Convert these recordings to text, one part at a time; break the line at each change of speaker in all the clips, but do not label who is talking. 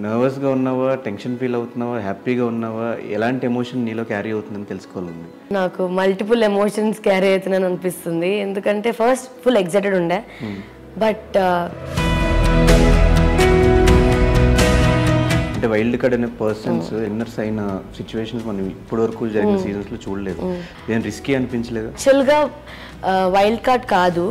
నర్వస్‌గా ఉన్నావా? Tension feel అవుతున్నావా? హ్యాపీగా ఉన్నావా? ఎలాంటి ఎమోషన్ నీలో క్యారీ అవుతుందని తెలుసుకోవాలండి.
నాకు మల్టిపుల్ ఎమోషన్స్ క్యారీ అవుతున్నాను అనిపిస్తుంది. ఎందుకంటే ఫస్ట్ ఫుల్ ఎక్సైటెడ్ ఉండే, బట్
అంటే వైల్డ్ కార్డ్ అనే పర్సన్స్ ఇన్నర్స్ అయిన సిచ్యువేషన్స్ మనం ఇప్పటివరకు జరిగిన సీజన్స్లో చూడలేదు. ఏం రిస్కీ అనిపించలేదు?
యాక్చువల్గా వైల్డ్ కార్డ్ కాదు,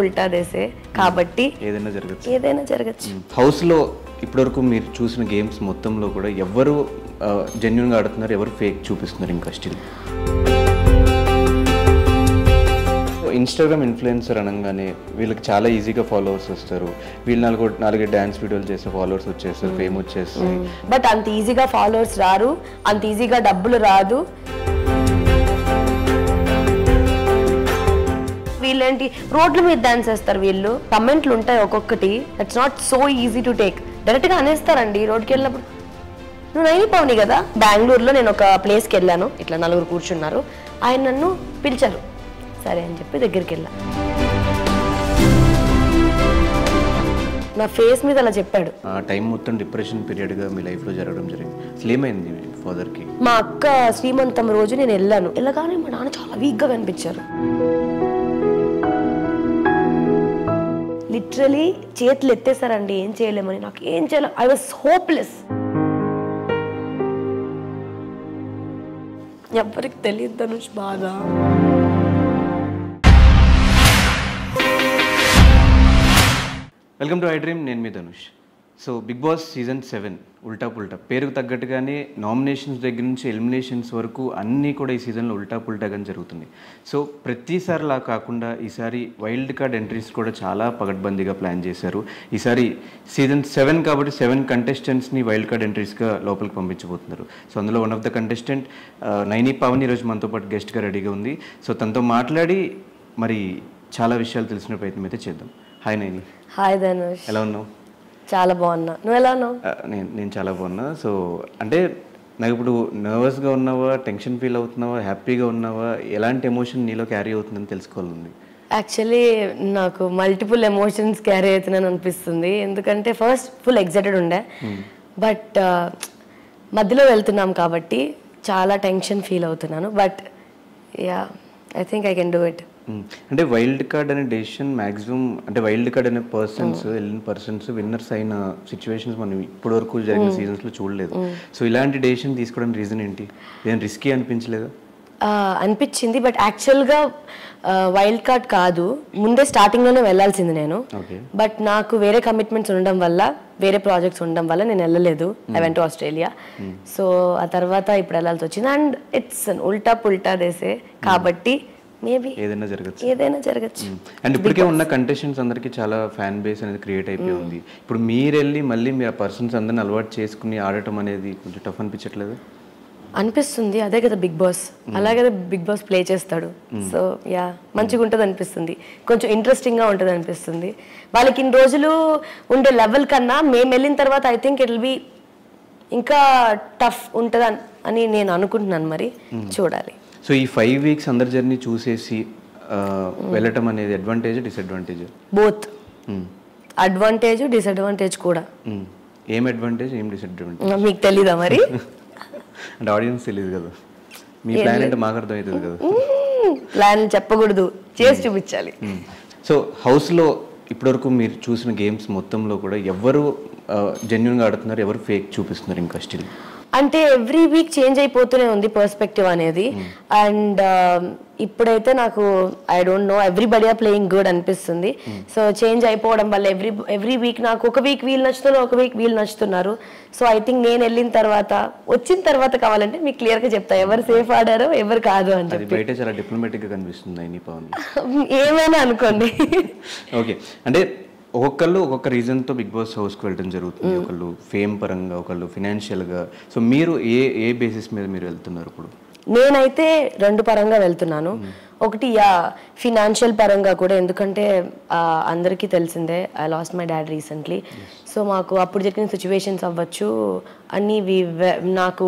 ఉల్టా దేశే కాబట్టి ఏదైనా జరగచ్చు.
హౌస్లో ఇప్పటివరకు మీరు చూసిన గేమ్స్ మొత్తంలో కూడా ఎవరు జెన్యున్గా ఆడుతున్నారు, ఎవరు ఫేక్ చూపిస్తున్నారు ఇంకా స్టిల్? ఇన్స్టాగ్రామ్ ఇన్ఫ్లుయెన్సర్ అనగానే వీళ్ళకి చాలా ఈజీగా ఫాలోవర్స్ వస్తారు. వీళ్ళు నాలుగు డ్యాన్స్ వీడియోలు చేస్తే ఫాలోవర్స్ వచ్చేస్తారు, ఫేమ్ వచ్చేస్తుంది.
బట్ అంత ఈజీగా ఫాలోవర్స్ రారు, అంత ఈజీగా డబ్బులు రాదు. వీళ్ళేంటి రోడ్ల మీద డాన్స్ చేస్తారు, వీళ్ళు కమెంట్లు ఉంటాయి ఒక్కొక్కటి. It's not so easy to take. డైరెక్ట్గా అనేస్తారండి రోడ్కి వెళ్ళినప్పుడు, నువ్వు నైని పవని కదా. బెంగళూరులో నేను ఒక ప్లేస్కి వెళ్ళాను, ఇట్లా నలుగురు కూర్చున్నారు, ఆయన నన్ను పిలిచారు, సరే అని చెప్పి దగ్గరికి వెళ్ళా. నా ఫేస్ మీద అలా చెప్పాడు.
ఆ టైం మొత్తం డిప్రెషన్ పీరియడ్గా మీ లైఫ్లో జరగడం జరిగింది. అసలు ఏమైంది ఫాదర్కి?
మా అక్క శ్రీమంతం రోజు నేను వెళ్ళాను, వెళ్ళగానే మా నాన్న చాలా వీక్గా కనిపించారు. లిటరలీ చేతులు ఎత్తేసారండి, ఏం చేయలేమని. నాకు ఏం చేయాలి, ఐ వాజ్ హోప్లెస్. ఎవరికి తెలియదు ధనుష్ బాధ.
వెల్కమ్ టు ఐ డ్రీమ్, నేను మీ Dhanush. So Bigg Boss season 7 Ulta పుల్టా పేరుకు తగ్గట్టుగానే నామినేషన్స్ దగ్గర నుంచి ఎలిమినేషన్స్ వరకు అన్నీ కూడా ఈ సీజన్లో ఉల్టా పుల్టాగానే జరుగుతుంది. సో ప్రతిసారిలా కాకుండా ఈసారి వైల్డ్ కార్డ్ ఎంట్రీస్ కూడా చాలా పగడ్బందీగా ప్లాన్ చేశారు. ఈసారి సీజన్ 7 కాబట్టి 7 కంటెస్టెంట్స్ని వైల్డ్ కార్డ్ ఎంట్రీస్గా లోపలికి పంపించబోతున్నారు. సో అందులో one of the contestant Naini Pavan ఈరోజు మనతో పాటు గెస్ట్గా రెడీగా ఉంది. సో తనతో మాట్లాడి మరి చాలా విషయాలు తెలిసిన ప్రయత్నం అయితే చేద్దాం. హాయ్ నైని.
హాయ్ ధనుష్,
ఎలా ఉన్నావు?
చాలా బాగున్నా, నువ్వు ఎలా ఉన్నావు?
నేను చాలా బాగున్నా. సో అంటే నాకు ఇప్పుడు నర్వస్గా ఉన్నావా, టెన్షన్ ఫీల్ అవుతున్నావా, హ్యాపీగా ఉన్నావా, ఎలాంటి ఎమోషన్ నీలో క్యారీ అవుతుందని తెలుసుకోవాలండి.
యాక్చువల్లీ నాకు మల్టిపుల్ ఎమోషన్స్ క్యారీ అవుతున్నాను అనిపిస్తుంది. ఎందుకంటే ఫస్ట్ ఫుల్ ఎక్సైటెడ్ ఉండే, బట్ మధ్యలో వెళ్తున్నాం కాబట్టి చాలా టెన్షన్ ఫీల్ అవుతున్నాను. But yeah, I think I can do it.
అంటే వైల్డ్ కార్డ్ అనే డెసిషన్ మ్యాక్సిమం, అంటే వైల్డ్ కార్డ్ అనే వెళ్ళిన పర్సన్స్ విన్నర్స్ అయిన సిచ్యువేషన్స్ మనం ఇప్పటివరకు జరిగిన సీజన్స్లో చూడలేదు. సో ఇలాంటి డెసిషన్ తీసుకోవడానికి రీజన్ ఏంటి? ఏం రిస్కీ అనిపించలేదా?
అనిపించింది, బట్ యాక్చువల్గా వైల్డ్ కార్డ్ కాదు, ముందే స్టార్టింగ్లోనే వెళ్ళాల్సింది నేను. బట్ నాకు వేరే కమిట్మెంట్స్ ఉండడం వల్ల, వేరే ప్రాజెక్ట్స్ ఉండడం వల్ల నేను వెళ్ళలేదు. I went to Australia. So ఆ తర్వాత ఇప్పుడు వెళ్ళాల్సి వచ్చింది. అండ్ ఇట్స్ ఉల్టా పుల్టా దేశే కాబట్టి మేబీ ఏదైనా జరగచ్చు.
అండ్ ఇప్పటికే ఉన్న కంటెస్టెంట్స్ అందరికీ చాలా ఫ్యాన్ బేస్ అనేది క్రియేట్ అయిపోయి ఉంది. ఇప్పుడు మీరు వెళ్ళి మళ్ళీ మీరు ఆ పర్సన్స్ అందరిని అలవాటు చేసుకుని ఆడటం అనేది కొంచెం టఫ్ అనిపించట్లేదు?
అనిపిస్తుంది, అదే కదా బిగ్ బాస్, అలాగే బిగ్ బాస్ ప్లే చేస్తాడు. సో యా, మంచిగా ఉంటుంది అనిపిస్తుంది, కొంచెం ఇంట్రెస్టింగ్గా ఉంటుంది అనిపిస్తుంది. వాళ్ళకి ఇన్ని రోజులు ఉండే లెవెల్ కన్నా మేము వెళ్ళిన తర్వాత I think it will be ఇంకా టఫ్ ఉంటుంది అని నేను అనుకుంటున్నాను. మరి చూడాలి.
సో ఈ 5 weeks అందరి జర్నీ చూసేసి వెళ్ళటం అనేది advantage, disadvantage?
Both. Advantage, disadvantage కూడా.
ఏం అడ్వాంటేజ్, ఏం డిసడ్వాంటేజ్
మీకు తెలీదా మరి?
అంటే ఆడియన్స్ తెలియదు కదా, మీ ప్లాన్ అంటే మాకు అర్థమవుతుంది కదా.
ప్లాన్ చెప్పకూడదు, చేసి చూపించాలి.
సో హౌస్లో ఇప్పటివరకు మీరు చూసిన గేమ్స్ మొత్తంలో కూడా ఎవరు జెన్యున్గా ఆడుతున్నారు, ఎవరు ఫేక్ చూపిస్తున్నారు ఇంకా స్టిల్?
అంటే ఎవ్రీ వీక్ చేంజ్ అయిపోతూనే ఉంది పర్స్పెక్టివ్ అనేది. అండ్ ఇప్పుడైతే నాకు I don't know, everybody are playing good అనిపిస్తుంది. సో చేంజ్ అయిపోవడం వల్ల ఎవ్రీ వీక్ నాకు ఒక వీక్ వీళ్ళు నచ్చుతున్నారు, ఒక వీక్ వీళ్ళు నచ్చుతున్నారు. సో ఐ థింక్ నేను వచ్చిన తర్వాత కావాలంటే మీకు క్లియర్గా చెప్తా ఎవరు సేఫ్ ఆడారో ఎవరు కాదు అని చెప్పి.
బయట చాలా డిప్లొమాటిక్గా కనిపిస్తుంది
ఏమైనా అనుకోండి.
ఓకే, అంటే ఒక్కొక్క రీజన్తో బిగ్ బాస్ హౌస్కి వెళ్ళడం జరుగుతుంది. ఒకళ్ళు ఫేమ్ పరంగా, ఒకళ్ళు ఫినాన్షియల్గా. సో మీరు ఏ బేసిస్ మీద మీరు వెళ్తున్నారు ఇప్పుడు?
నేనైతే 2 పరంగా వెళ్తున్నాను. ఒకటి ఫినాన్షియల్ పరంగా కూడా, ఎందుకంటే అందరికీ తెలిసిందే I lost my dad recently. So మాకు అప్పుడు జరిగిన సిచ్యువేషన్స్ అవ్వచ్చు అన్నీ నాకు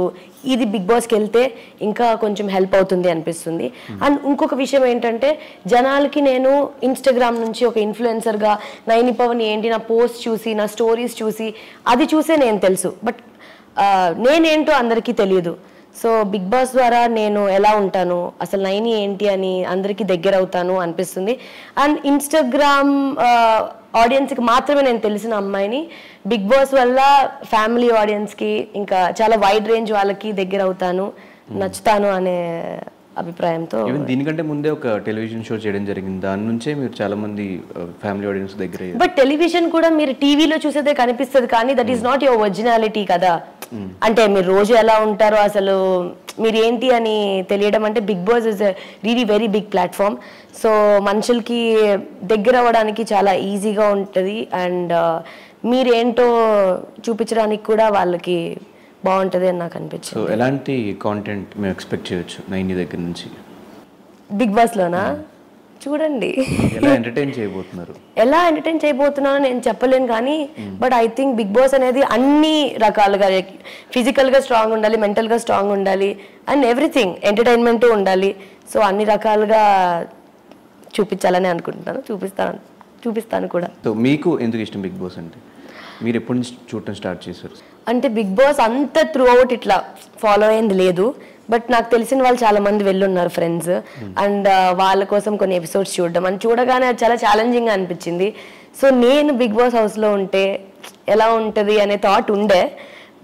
ఇది బిగ్ బాస్కి వెళ్తే ఇంకా కొంచెం హెల్ప్ అవుతుంది అనిపిస్తుంది. అండ్ ఇంకొక విషయం ఏంటంటే, జనాలకి నేను ఇన్స్టాగ్రామ్ నుంచి ఒక ఇన్ఫ్లుయెన్సర్గా నైని పవన్ ఏంటి నా పోస్ట్ చూసి నా స్టోరీస్ చూసి అది చూసే నేను తెలుసు, బట్ నేనేంటో అందరికీ తెలియదు. సో బిగ్ బాస్ ద్వారా నేను ఎలా ఉంటాను, అసలు నైని ఏంటి అని అందరికీ దగ్గర అవుతాను అనిపిస్తుంది. అండ్ ఇన్స్టాగ్రామ్ ఆడియన్స్కి మాత్రమే నేను తెలిసిన అమ్మాయిని బిగ్ బాస్ వల్ల ఫ్యామిలీ ఆడియన్స్కి ఇంకా చాలా వైడ్ రేంజ్ వాళ్ళకి దగ్గర అవుతాను, నచ్చుతాను అనే అభిప్రాయంతో.
దీనికంటే ముందే ఒక టెలివిజన్ షో చేయడం జరిగింది, దాని నుంచే మీరు చాలా మంది ఫ్యామిలీ ఆడియన్స్ దగ్గర.
బట్ టెలివిజన్ కూడా మీరు టీవీలో చూసేదే కనిపిస్తుంది, కానీ that is not your originality కదా. అంటే మీరు రోజు ఎలా ఉంటారో అసలు మీరు ఏంటి అని తెలియడం అంటే, Bigg Boss is really very big platform. So మనుషులకి దగ్గర అవ్వడానికి చాలా ఈజీగా ఉంటుంది. అండ్ మీరేంటో చూపించడానికి కూడా వాళ్ళకి బాగుంటుంది అని నాకు అనిపించింది.
సో ఎలాంటి కాంటెంట్ మేము ఎక్స్పెక్ట్ చేయొచ్చు నైని దగ్గర నుంచి
బిగ్ బాస్లోనా? చూడండి
ఎలా ఎంటర్టైన్ చేయబోతున్నానో నేను చెప్పలేను, కానీ but I think Bigg Boss అనేది అన్ని రకాలుగా ఫిజికల్గా స్ట్రాంగ్ ఉండాలి, మెంటల్గా స్ట్రాంగ్ ఉండాలి, అండ్ ఎవ్రీథింగ్ ఎంటర్టైన్మెంట్ ఉండాలి. సో అన్ని రకాలుగా చూపించాలని అనుకుంటున్నాను, చూపిస్తాను కూడా. సో మీకు ఎందుకు ఇష్టం బిగ్ బాస్ అంటే? మీరు ఎప్పటి నుంచి చూడటం స్టార్ట్ చేశారు?
అంటే బిగ్ బాస్ అంత త్రూ అవుట్ ఇట్లా ఫాలో అయింది లేదు, బట్ నాకు తెలిసిన వాళ్ళు చాలా మంది వెళ్ళున్నారు ఫ్రెండ్స్. అండ్ వాళ్ళ కోసం కొన్ని ఎపిసోడ్స్ చూడడం అని చూడగానే అది చాలా ఛాలెంజింగ్గా అనిపించింది. సో నేను బిగ్ బాస్ హౌస్లో ఉంటే ఎలా ఉంటుంది అనే థాట్ ఉండే,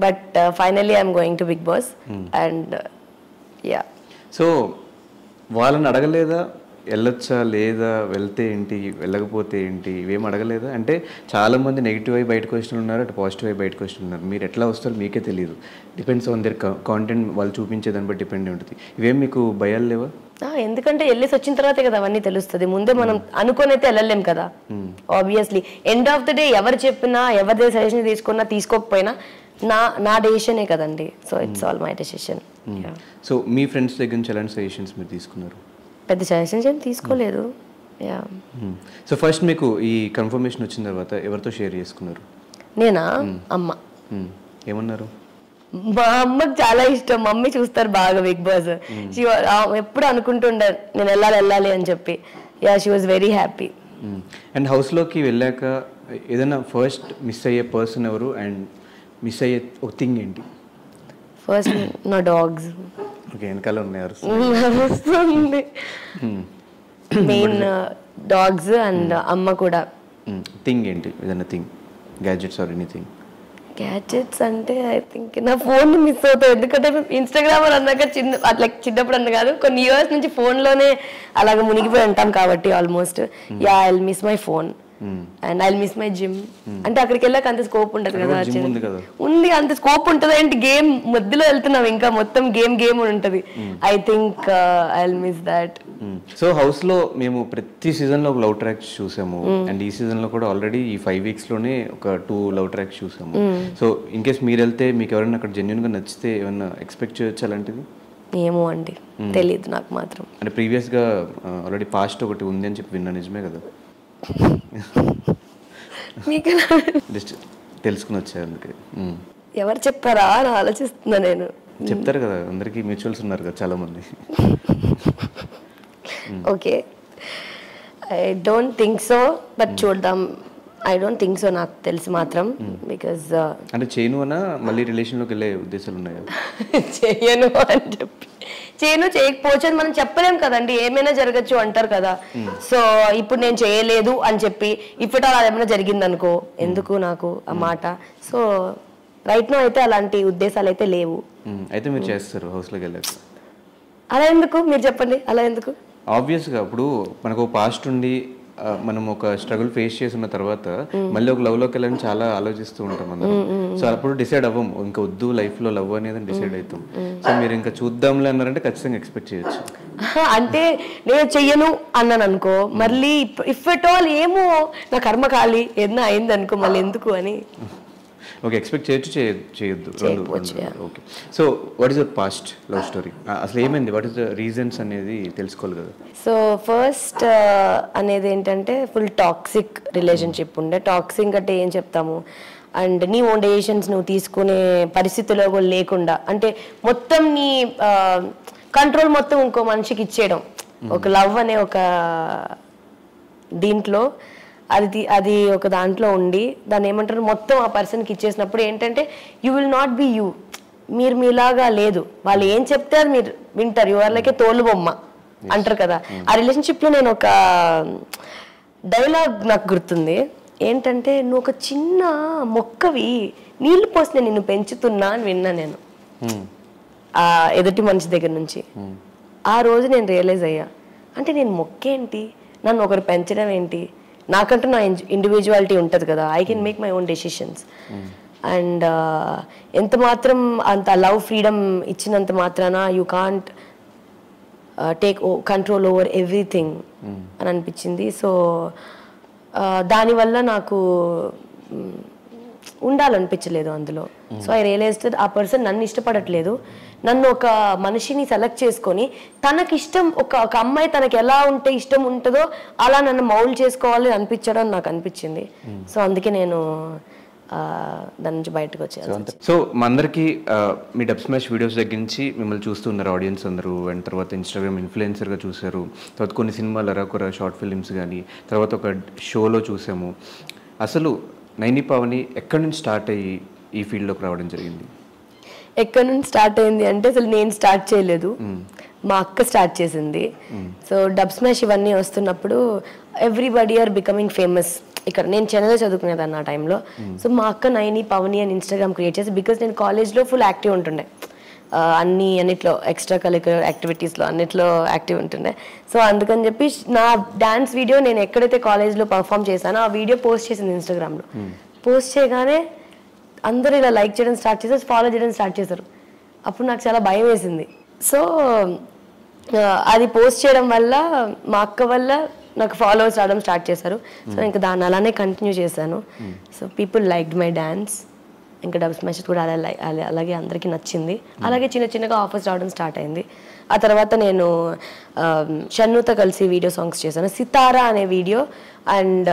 but finally I'm going to Bigg Boss. And
so వాళ్ళని అడగలేదా వెళ్ళొచ్చా లేదా, వెళ్తే ఏంటి వెళ్ళకపోతే ఏంటి, ఇవేం అడగలేదా? అంటే చాలామంది నెగిటివ్ అయి బయటకు వచ్చిన ఉన్నారు, అటు పాజిటివ్ అయి బయటకు వచ్చిన ఉన్నారు. మీరు ఎట్లా వస్తారో మీకే తెలియదు, డిపెండ్స్ ఆన్ దేర్ కాంటెంట్, వాళ్ళు చూపించేదాన్ని బట్టి డిపెండ్ ఉంటుంది. ఇవేం మీకు భయాలు లేవా?
ఎందుకంటే వెళ్ళేసి వచ్చిన తర్వాతే కదా అవన్నీ తెలుస్తుంది, ముందే మనం అనుకొని అయితే వెళ్ళలేం కదా. Obviously end of the day ఎవరు చెప్పినా ఎవరి సజెషన్ తీసుకున్నా తీసుకోకపోయినా నా డెసిషనే కదండి. So it's all my decision.
So me friends దగ్గర నుంచి ఎలాంటి సజెషన్స్ మీరు తీసుకున్నారు?
పెద్ద సజెషన్స్ ఏం తీసుకోలేదు.
సో ఫస్ట్ మీకు ఈ కన్ఫర్మేషన్ వచ్చిన తర్వాత ఎవరితో షేర్ చేసుకున్నారు?
నేనా? అమ్మ.
ఏమన్నారు?
మా అమ్మకి చాలా ఇష్టం, మమ్మీ చూస్తారు బాగా బిగ్ బాస్. ఎప్పుడు అనుకుంటుండే నేను వెళ్ళాలి అని చెప్పి. She was very happy.
And హౌస్లోకి వెళ్ళాక ఏదైనా ఫస్ట్ మిస్ అయ్యే పర్సన్ ఎవరు, అండ్ మిస్ అయ్యే ఒక థింగ్ ఏంటి?
ఫస్ట్ నా డాగ్స్.
ఓకే, వెనకాల ఉన్నారు
మెయిన్ డాగ్స్ అండ్ అమ్మ కూడా.
థింగ్ ఏంటి? ఏదైనా thing, gadgets or anything?
Gadgets అంటే ఐ థింక్ నా ఫోన్ మిస్ అవుతాయి, ఎందుకంటే ఇన్స్టాగ్రామ్ అన్నాక చిన్నప్పుడు అన్న కాదు, కొన్ని ఇయర్స్ నుంచి ఫోన్లోనే అలాగ మునిగిపోయి ఉంటాం కాబట్టి almost. I will miss my phone and I will miss my gym. అంటే అక్కడికి వెళ్ళాక అంత స్కోప్ ఉండదు కదా. ఉంది, అంత స్కోప్ ఉంటుంది అంటే గేమ్ మధ్యలో వెళ్తున్నాం, ఇంకా మొత్తం గేమ్ ఉంటది. I think I will miss that.
So house లో మేము ప్రతి సీజన్ లో ఒక లవ్ ట్రాక్స్ చూసాము, అండ్ ఈ సీజన్ లో కూడా ఆల్రెడీ ఈ 5 weeks లోనే ఒక 2 లవ్ ట్రాక్స్ చూసాము. సో ఇన్ కేస్ మీరు వెళ్తే మీకు ఎవరైనా అక్కడ జెన్యున్ గా నచ్చితే ఏమన్నా ఎక్స్పెక్ట్ చేయొచ్చు అలాంటిది?
ఏమో అండి, తెలియదు నాకు మాత్రం.
అంటే ప్రీవియస్ గా ఆల్రెడీ పాస్ట్ ఒకటి ఉంది అని చెప్పి విన్నా, నిజమే కదా? జస్ట్ తెలుసుకుని వచ్చా, అందుకే.
ఎవరు చెప్పారా అని ఆలోచిస్తున్నా నేను.
చెప్తారు కదా, అందరికి మ్యూచువల్స్ ఉన్నారు కదా చాలా మంది.
Okay, I don't think so, but చూద్దాం. ఐ డోంట్ థింక్ సో, నాకు తెలిసి మాత్రం. బికాజ్
అంటే చేయను అన్నా మళ్ళీ రిలేషన్లోకి వెళ్ళే ఉద్దేశాలు ఉన్నాయా?
చేయను అని చెప్పి చేయకపోవచ్చు అని మనం చెప్పలేం కదండి, ఏమైనా జరగచ్చు అంటారు కదా. సో ఇప్పుడు నేను చేయలేదు అని చెప్పి ఇప్పుడు అలా ఏమైనా జరిగింది అనుకో, ఎందుకు నాకు ఆ మాట. సో రైట్ నో అయితే అలాంటి ఉద్దేశాలు అయితే లేవు.
అయితే మీరు చేస్తారు హౌస్లోకి వెళ్ళాక?
అలా ఎందుకు మీరు చెప్పండి, అలా ఎందుకు?
ఆబ్వియస్గా ఇప్పుడు మనకు పాస్ట్ ఉండి మనం ఒక స్ట్రగుల్ ఫేస్ చేసిన తర్వాత మళ్ళీ ఒక లవ్లోకి వెళ్ళని చాలా ఆలోచిస్తూ ఉంటాం అందరం. సో అప్పుడు డిసైడ్ అవ్వం, ఇంకా వద్దు లైఫ్లో లవ్ అనేది డిసైడ్ అవుతాం. సో మీరు ఇంకా చూద్దాంలే అన్నారంటే ఖచ్చితంగా ఎక్స్పెక్ట్ చేయొచ్చు.
అంటే నేను చెయ్యను అన్నాను అనుకో, మళ్ళీ ఇఫ్ ఎట్ ఆల్ ఏమో నా కర్మ ఖాళీ ఏదైనా అయింది అనుకో, మళ్ళీ ఎందుకు అని.
ఓకే, ఎక్స్పెక్ట్ చేయొద్దు రెండు. Okay, so what is your past love story? అసలు ఏమైంది, వాట్ ఈస్ ద రీజన్స్ అనేది తెలుసుకోవాలి కదా.
సో ఫస్ట్ అనేది ఏంటంటే ఫుల్ టాక్సిక్ రిలేషన్షిప్ ఉండే. టాక్సిక్ అంటే ఏం చెప్తాము, అండ్ నీ ఓన్ డెసిషన్స్ నువ్వు తీసుకునే పరిస్థితిలో కూడా లేకుండా, అంటే మొత్తం నీ కంట్రోల్ మొత్తం ఇంకో మనిషికి ఇచ్చేయడం. ఒక లవ్ అనే ఒక దీంట్లో అది ఒక దాంట్లో ఉండి దాన్ని ఏమంటారు మొత్తం ఆ పర్సన్కి ఇచ్చేసినప్పుడు ఏంటంటే you will not be you. మీరు మీలాగా లేదు, వాళ్ళు ఏం చెప్తే అది మీరు వింటారు. యు ఆర్ లైక్ ఏ తోలు బొమ్మ అంటారు కదా. ఆ రిలేషన్షిప్లో నేను ఒక డైలాగ్ నాకు గుర్తుంది ఏంటంటే, నువ్వు ఒక చిన్న మొక్కవి, నీళ్లు పోసి నేను నిన్ను పెంచుతున్నా అని విన్నా నేను ఆ ఎదుటి మనిషి దగ్గర నుంచి. ఆ రోజు నేను రియలైజ్ అయ్యా, అంటే నేను మొక్కేంటి, నన్ను ఒకరు పెంచడం ఏంటి, నాకంటూ నా ఇండివిజువాలిటీ ఉంటుంది కదా, I can make my own decisions. And ఎంత మాత్రం అంత లవ్ ఫ్రీడమ్ ఇచ్చినంత మాత్రాన you can't take control over everything అని అనిపించింది. సో దానివల్ల నాకు ఉండాలనిపించలేదు అందులో. సో ఐ రియలైజ్డ్ ఆ పర్సన్ నన్ను ఇష్టపడట్లేదు, నన్ను ఒక మనిషిని సెలెక్ట్ చేసుకొని తనకిష్టం ఒక అమ్మాయి తనకి ఎలా ఉంటే ఇష్టం ఉంటుందో అలా నన్ను మౌల్డ్ చేసుకోవాలి అనిపించడం నాకు అనిపించింది. సో అందుకే నేను దాని నుంచి బయటకు వచ్చాను.
సో మా అందరికీ మీ డబ్ స్మాష్ వీడియోస్ దగ్గర నుంచి మిమ్మల్ని చూస్తున్నారు ఆడియన్స్ అందరూ, అండ్ తర్వాత ఇన్స్టాగ్రామ్ ఇన్ఫ్లుయెన్సర్గా చూశారు, తర్వాత కొన్ని సినిమాలు అరకొర షార్ట్ ఫిలిమ్స్ కానీ, తర్వాత ఒక షోలో చూసాము. అసలు నైని పావని ఎక్కడి నుంచి స్టార్ట్ అయ్యి ఈ ఫీల్డ్లోకి రావడం జరిగింది?
ఎక్కడి నుంచి స్టార్ట్ అయింది అంటే అసలు నేను స్టార్ట్ చేయలేదు, మా అక్క స్టార్ట్ చేసింది. సో డబ్ స్మాష్ ఇవన్నీ వస్తున్నప్పుడు ఎవ్రీబడి ఆర్ బికమింగ్ ఫేమస్. ఇక్కడ నేను చెన్నైలో చదువుకునేదాన్ని ఆ టైంలో. సో మా అక్క నైని పావని అని ఇన్స్టాగ్రామ్ క్రియేట్ చేసి, బికాస్ నేను కాలేజ్లో ఫుల్ యాక్టివ్ ఉంటుండే, అన్నిట్లో ఎక్స్ట్రా కరిక్యులర్ యాక్టివిటీస్లో అన్నిట్లో యాక్టివ్ ఉంటుండే. సో అందుకని చెప్పి నా డ్యాన్స్ వీడియో నేను ఎక్కడైతే కాలేజ్లో పర్ఫామ్ చేశానో ఆ వీడియో పోస్ట్ చేసింది ఇన్స్టాగ్రామ్లో. పోస్ట్ చేయగానే అందరూ ఇలా లైక్ చేయడం స్టార్ట్ చేశారు, ఫాలో చేయడం స్టార్ట్ చేశారు. అప్పుడు నాకు చాలా భయం వేసింది. సో అది పోస్ట్ చేయడం వల్ల మా అక్క వల్ల నాకు ఫాలోవర్స్ రావడం స్టార్ట్ చేశారు. సో ఇంకా దాన్ని అలానే కంటిన్యూ చేశాను. So people liked my dance. ఇంకా డబ్ స్మాష్ కూడా అలాగే అందరికీ నచ్చింది. అలాగే చిన్న చిన్నగా ఆఫర్స్ రావడం స్టార్ట్ అయింది. ఆ తర్వాత నేను షన్నుతో కలిసి వీడియో సాంగ్స్ చేశాను. సితారా అనే video and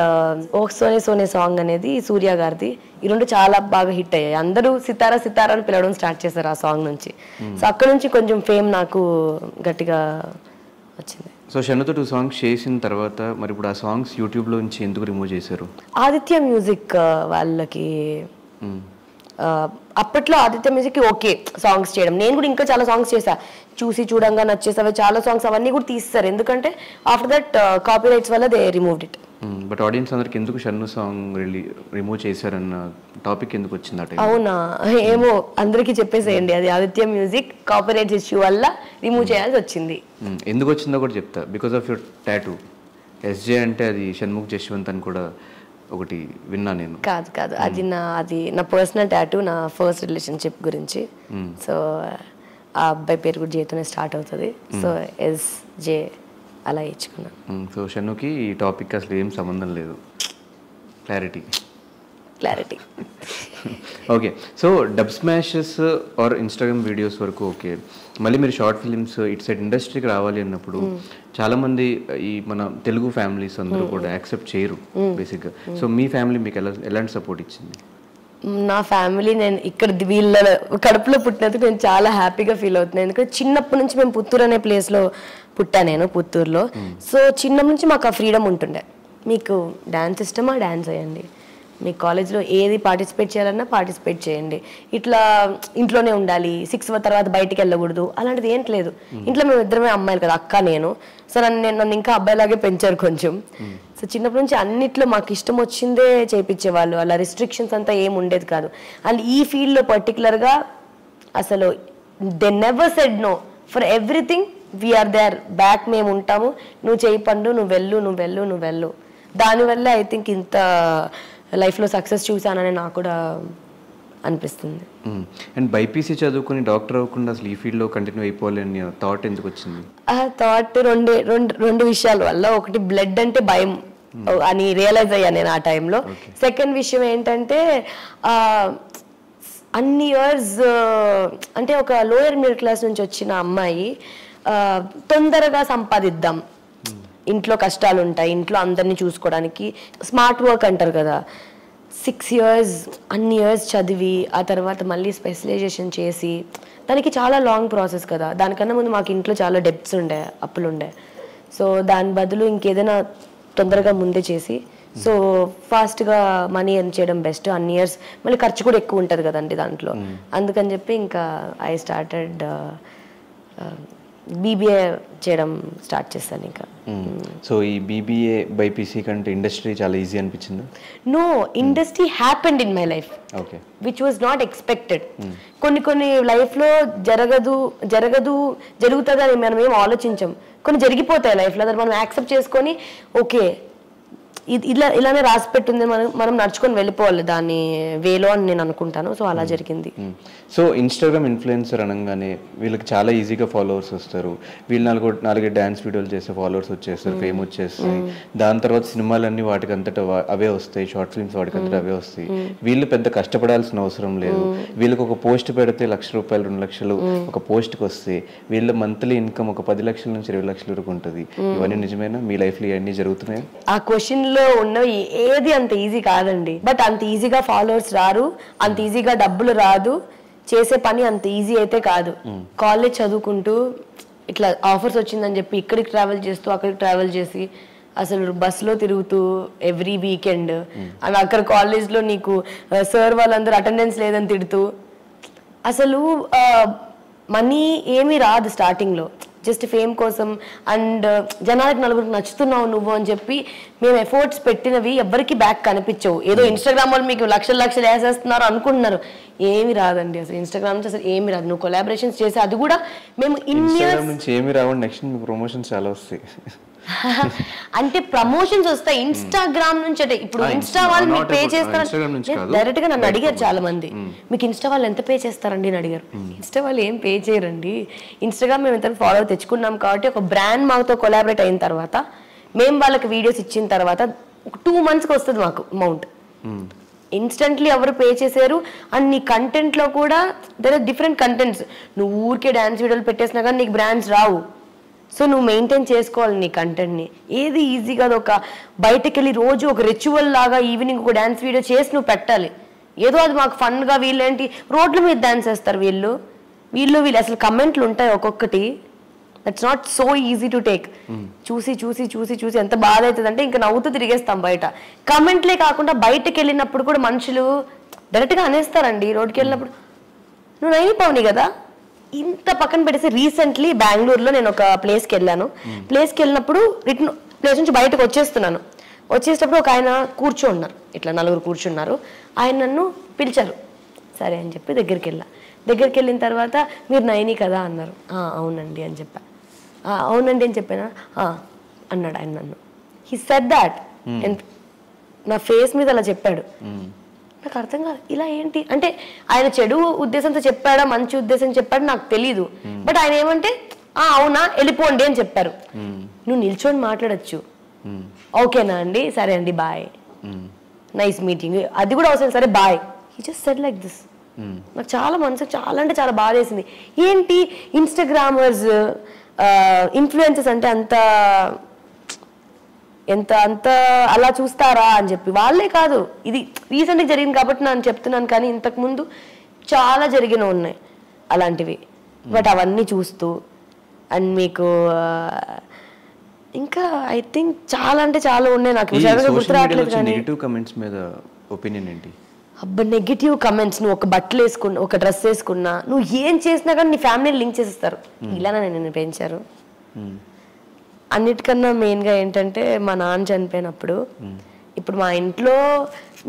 oh Soane Soane song అనేది సూర్య గారిది. ఈ రెండు చాలా బాగా హిట్ అయ్యాయి. అందరూ సితారా సితారా అని పిలవడం స్టార్ట్ చేశారు ఆ సాంగ్ నుంచి. సో అక్కడ నుంచి కొంచెం ఫేమ్ నాకు గట్టిగా వచ్చింది.
సో షన్నుతో 2 సాంగ్స్ చేసిన తర్వాత మరి ఇప్పుడు ఆ సాంగ్స్ యూట్యూబ్లో నుంచి ఎందుకు రిమూవ్ చేశారు?
ఆదిత్య మ్యూజిక్ వాళ్ళకి అప్పట్లో ఆదిత్య మ్యూజిక్కి ఓకే సాంగ్స్ చేయడం. నేను కూడా ఇంకా చాలా సాంగ్స్ చేశా, చూసి చూడంగా నచ్చేసావి చాలా సాంగ్స్, అవన్నీ కూడా తీస్తారు. ఎందుకంటే ఆఫ్టర్ దట్ కాపీ రైట్స్ వల్ల they removed it.
But audience అందరికి ఎందుకు షన్ను సాంగ్ రిమూవ్ చేశారన్న టాపిక్ ఎందుకు వచ్చింది ఆ టైం?
అవునా ఏమో, అందరికీ చెప్పేసేయండి, అది Aditya music copy rights issue వల్ల రిమూవ్ చేయాల్సి వచ్చింది.
ఎందుకు వచ్చిందో కూడా చెప్తా. Because of your tattoo SJ అంటే అది షణ్ముఖ్ జశ్వంత్ అని కూడా ఒకటి విన్నా నేను.
కాదు అది నా పర్సనల్ టాటూ, నా ఫస్ట్ రిలేషన్షిప్ గురించి. సో ఆ అబ్బాయి పేరు కూడా జేతోనే స్టార్ట్ అవుతుంది. సో ఎస్జే అలా ఇచ్చుకున్నాను.
సో షన్నుకి ఈ టాపిక్ అసలు ఏం సంబంధం లేదు. Clarity okay. So dub smashes or Instagram videos వరకు ఓకే, మళ్ళీ మీరు షార్ట్ ఫిలిమ్స్ ఇటు సైడ్ ఇండస్ట్రీకి రావాలి అన్నప్పుడు చాలామంది ఈ మన తెలుగు ఫ్యామిలీస్ అందరూ కూడా యాక్సెప్ట్ చేయరు బేసిక్గా. సో మీ ఫ్యామిలీ మీకు ఎలాంటి సపోర్ట్ ఇచ్చింది?
నా ఫ్యామిలీ, నేను ఇక్కడ వీళ్ళ కడుపులో పుట్టినందుకు నేను చాలా హ్యాపీగా ఫీల్ అవుతున్నాను. ఎందుకంటే చిన్నప్పటి నుంచి మేము పుత్తూరు అనే ప్లేస్లో పుట్టాను నేను, పుత్తూరులో. సో చిన్నప్పటి నుంచి మాకు ఆ ఫ్రీడమ్ ఉంటుండే, మీకు డ్యాన్స్ ఇష్టమా డ్యాన్స్ వేయండి, మీ కాలేజ్లో ఏది పార్టిసిపేట్ చేయాలన్నా పార్టిసిపేట్ చేయండి, ఇట్లా ఇంట్లోనే ఉండాలి, 6 తర్వాత బయటికి వెళ్ళకూడదు అలాంటిది ఏంటి లేదు. ఇంట్లో మేము ఇద్దరమే అమ్మాయిలు కదా, అక్క నేను. సో నన్ను ఇంకా అబ్బాయిలాగే పెంచారు కొంచెం. సో చిన్నప్పటి నుంచి అన్నిట్లో మాకు ఇష్టం వచ్చిందే చేయించేవాళ్ళు, అలా రిస్ట్రిక్షన్స్ అంతా ఏం ఉండేది కాదు. అండ్ ఈ ఫీల్డ్లో పర్టికులర్గా అసలు they never said no for everything. We are there back, మేము ఉంటాము, నువ్వు చేయి పండు, నువ్వు వెళ్ళు. దానివల్ల ఐ థింక్ ఇంత లైఫ్లో సక్సెస్ చూసానని నాకు కూడా అనిపిస్తుంది.
అండ్ బైపీసీ చదువుకుని డాక్టర్ అవ్వకుండా అసలు ఈ ఫీల్డ్లో కంటిన్యూ అయిపోవాలి అని థాట్ ఎందుకు వచ్చింది?
ఆ థాట్ రెండు విషయాల వల్ల. ఒకటి, బ్లడ్ అంటే భయం అని రియలైజ్ అయ్యా నేను ఆ టైంలో. సెకండ్ విషయం ఏంటంటే అన్ని ఇయర్స్ అంటే ఒక లోయర్ మిడిల్ క్లాస్ నుంచి వచ్చిన అమ్మాయి తొందరగా సంపాదిద్దాం, ఇంట్లో కష్టాలు ఉంటాయి, ఇంట్లో అందరినీ చూసుకోవడానికి స్మార్ట్ వర్క్ అంటారు కదా, 6 years అన్ని ఇయర్స్ చదివి ఆ తర్వాత మళ్ళీ స్పెషలైజేషన్ చేసి దానికి చాలా లాంగ్ ప్రాసెస్ కదా. దానికన్నా ముందు మాకు ఇంట్లో చాలా డెబ్ట్స్ ఉండే, అప్పులు ఉండే. సో దాని బదులు ఇంకేదైనా తొందరగా ముందే చేసి సో ఫాస్ట్గా మనీ ఎర్న్ చేయడం బెస్ట్. అన్ని ఇయర్స్ మళ్ళీ ఖర్చు కూడా ఎక్కువ ఉంటుంది కదండి దాంట్లో. అందుకని చెప్పి ఇంకా ఐ స్టార్టెడ్ బీబీఏ చేయడం స్టార్ట్ చేస్తాను ఇంకా.
సో ఈ బీబీఏ బైపీసీ కంటే ఇండస్ట్రీ చాలా ఈజీ అనిపించింది?
No, industry happened in my life which was not expected. కొన్ని లైఫ్లో జరుగుతుంది అని మనం ఏం ఆలోచించాం, కొన్ని జరిగిపోతాయి లైఫ్లో, అది మనం యాక్సెప్ట్ చేసుకొని ఓకే ఇలానే రాసి పెట్టింది, మనం నడుచుకొని వెళ్ళిపోవాలి దాని వేలో అని నేను అనుకుంటాను. సో అలా జరిగింది.
సో ఇన్స్టాగ్రామ్ ఇన్ఫ్లుయెన్సర్ అనగానే వీళ్ళకి చాలా ఈజీగా ఫాలోవర్స్ వస్తారు. వీళ్ళు 4 డ్యాన్స్ వీడియోలు చేస్తే ఫాలోవర్స్ వచ్చేస్తారు, ఫేమ్ వచ్చేస్తాయి. దాని తర్వాత సినిమాలన్నీ వాటికి అంతటా అవే వస్తాయి, షార్ట్ ఫిల్మ్స్ వాటికి అంతటా అవే వస్తాయి. వీళ్ళు పెద్ద కష్టపడాల్సిన అవసరం లేదు. వీళ్ళకి ఒక పోస్ట్ పెడితే ₹1,00,000 2 లక్షలు ఒక పోస్ట్కి వస్తే వీళ్ళ మంత్లీ ఇన్కమ్ ఒక 10 లక్షల నుంచి 20 లక్షల వరకు ఉంటుంది. ఇవన్నీ నిజమేనా? మీ లైఫ్లో ఇవన్నీ జరుగుతున్నాయి?
ఆ క్వశ్చన్ లో ఉన్నవి ఏది అంత ఈజీ కాదండి. బట్ అంత ఈజీగా ఫాలోవర్స్ రారు, అంత ఈజీగా డబ్బులు రాదు, చేసే పని అంత ఈజీ అయితే కాదు. కాలేజ్ చదువుకుంటూ ఇట్లా ఆఫర్స్ వచ్చిందని చెప్పి ఇక్కడికి ట్రావెల్ చేస్తూ అక్కడికి ట్రావెల్ చేసి అసలు బస్సులో తిరుగుతూ ఎవ్రీ వీకెండ్ అండ్ అక్కడ కాలేజ్లో నీకు సార్ వాళ్ళందరూ అటెండెన్స్ లేదని తిడుతూ అసలు మనీ ఏమీ రాదు స్టార్టింగ్లో, జస్ట్ ఫేమ్ కోసం అండ్ జనాలకు నలుగురికి నచ్చుతున్నావు నువ్వు అని చెప్పి మేము ఎఫర్ట్స్ పెట్టినవి ఎవ్వరికి బ్యాక్ కనిపించవు. ఏదో ఇన్స్టాగ్రామ్ వాళ్ళు మీకు లక్షలు వేసేస్తున్నారు అనుకుంటున్నారు, ఏమి రాదండి అసలు. ఇన్స్టాగ్రామ్ నుంచి అసలు ఏమి రాదు. నువ్వు కొలాబరేషన్స్ చేసి అది కూడా మేము
ఏమి రావండి, నెక్స్ట్ మీకు ప్రమోషన్స్ చాలా వస్తాయి.
అంటే ప్రమోషన్స్ వస్తాయి ఇన్స్టాగ్రామ్ నుంచి. అంటే ఇప్పుడు ఇన్స్టా వాళ్ళు మీకు పే చేస్తారు డైరెక్ట్ గా నన్ను అడిగారు చాలా మంది, మీకు ఇన్స్టా వాళ్ళు ఎంత పే చేస్తారండి అని అడిగారు. ఇన్స్టా వాళ్ళు ఏం పే చేయరండి, ఇన్స్టాగ్రామ్ మేము ఎంత ఫాలో తెచ్చుకున్నాం కాబట్టి ఒక బ్రాండ్ మాతో కొలాబరేట్ అయిన తర్వాత మేము వాళ్ళకి వీడియోస్ ఇచ్చిన తర్వాత ఒక 2 monthsకి వస్తుంది మాకు అమౌంట్. ఇన్స్టెంట్లీ ఎవరు పే చేశారు. అండ్ నీ కంటెంట్లో కూడా దేర్ ఆర్ డిఫరెంట్ కంటెంట్స్. నువ్వు ఊరికే డ్యాన్స్ వీడియోలు పెట్టేసినా కానీ నీకు బ్రాండ్స్ రావు. సో నువ్వు మెయింటైన్ చేసుకోవాలి నీ కంటెంట్ని. ఏది ఈజీగా ఒక బయటకు వెళ్ళి రోజు ఒక రిచువల్ లాగా ఈవినింగ్ ఒక డ్యాన్స్ వీడియో చేసి నువ్వు పెట్టాలి. ఏదో అది మాకు ఫన్గా వీళ్ళేంటి రోడ్ల మీద డ్యాన్స్ వేస్తారు వీళ్ళు అసలు కమెంట్లు ఉంటాయి ఒక్కొక్కటి. That's not so easy to take. చూసి చూసి చూసి చూసి ఎంత బాధ అవుతుంది అంటే ఇంకా నవ్వుతూ తిరిగేస్తాం బయట. కమెంట్లే కాకుండా బయటకు వెళ్ళినప్పుడు కూడా మనుషులు డైరెక్ట్గా అనేస్తారండి. రోడ్డుకి వెళ్ళినప్పుడు నువ్వు నైనిపోని కదా ఇంత పక్కన పెట్టేసి. రీసెంట్లీ బెంగళూరులో నేను ఒక ప్లేస్కి వెళ్ళాను. ప్లేస్కి వెళ్ళినప్పుడు రిటర్న్ ప్లేస్ నుంచి బయటకు వచ్చేటప్పుడు ఒక ఆయన కూర్చోన్నారు, ఇట్లా 4 కూర్చున్నారు. ఆయన నన్ను పిలిచారు, సరే అని చెప్పి దగ్గరికి వెళ్ళిన తర్వాత మీరు నైని కదా అన్నారు. అవునండి అని చెప్పా. అవునండి అని చెప్పానా అన్నాడు ఆయన నన్ను. హీ సెడ్ దాట్ నా ఫేస్ మీద అలా చెప్పాడు. నాకు అర్థం కాదు ఇలా ఏంటి అంటే ఆయన చెడు ఉద్దేశంతో చెప్పాడా మంచి ఉద్దేశం చెప్పాడు నాకు తెలీదు. బట్ ఆయన ఏమంటే అవునా వెళ్ళిపోండి అని చెప్పారు. నువ్వు నిల్చొని మాట్లాడచ్చు, ఓకేనా అండి, సరే అండి బాయ్, నైస్ మీటింగ్, అది కూడా అవసరం, సరే bye. He just said like this. నాకు చాలా మనసుకు చాలా అంటే చాలా బాధ వేసింది. ఏంటి ఇన్స్టాగ్రామర్స్ ఇన్ఫ్లుయెన్సర్స్ అంటే అంత అలా చూస్తారా అని చెప్పి. వాళ్ళే కాదు, ఇది రీసెంట్గా జరిగింది కాబట్టి నేను చెప్తున్నాను, కానీ ఇంతకుముందు చాలా ఉన్నాయి అలాంటివి. బట్ అవన్నీ చూస్తూ అండ్ మీకు ఇంకా ఐ థింక్ చాలా అంటే చాలా ఉన్నాయి. నాకు గుర్తు రావట్లేదు. కానీ
నెగటివ్ కమెంట్స్ మీద ఒపీనియన్ ఏంటి?
అబ్బా నెగిటివ్ కమెంట్స్, నువ్వు ఒక బట్టలు వేసుకున్నా ఒక డ్రెస్ వేసుకున్నా నువ్వు ఏం చేసినా కానీ నీ ఫ్యామిలీని లింక్ చేసేస్తారు. ఇలానే నేను పెంచారు. అన్నిటికన్నా మెయిన్గా ఏంటంటే మా నాన్న చనిపోయినప్పుడు, ఇప్పుడు మా ఇంట్లో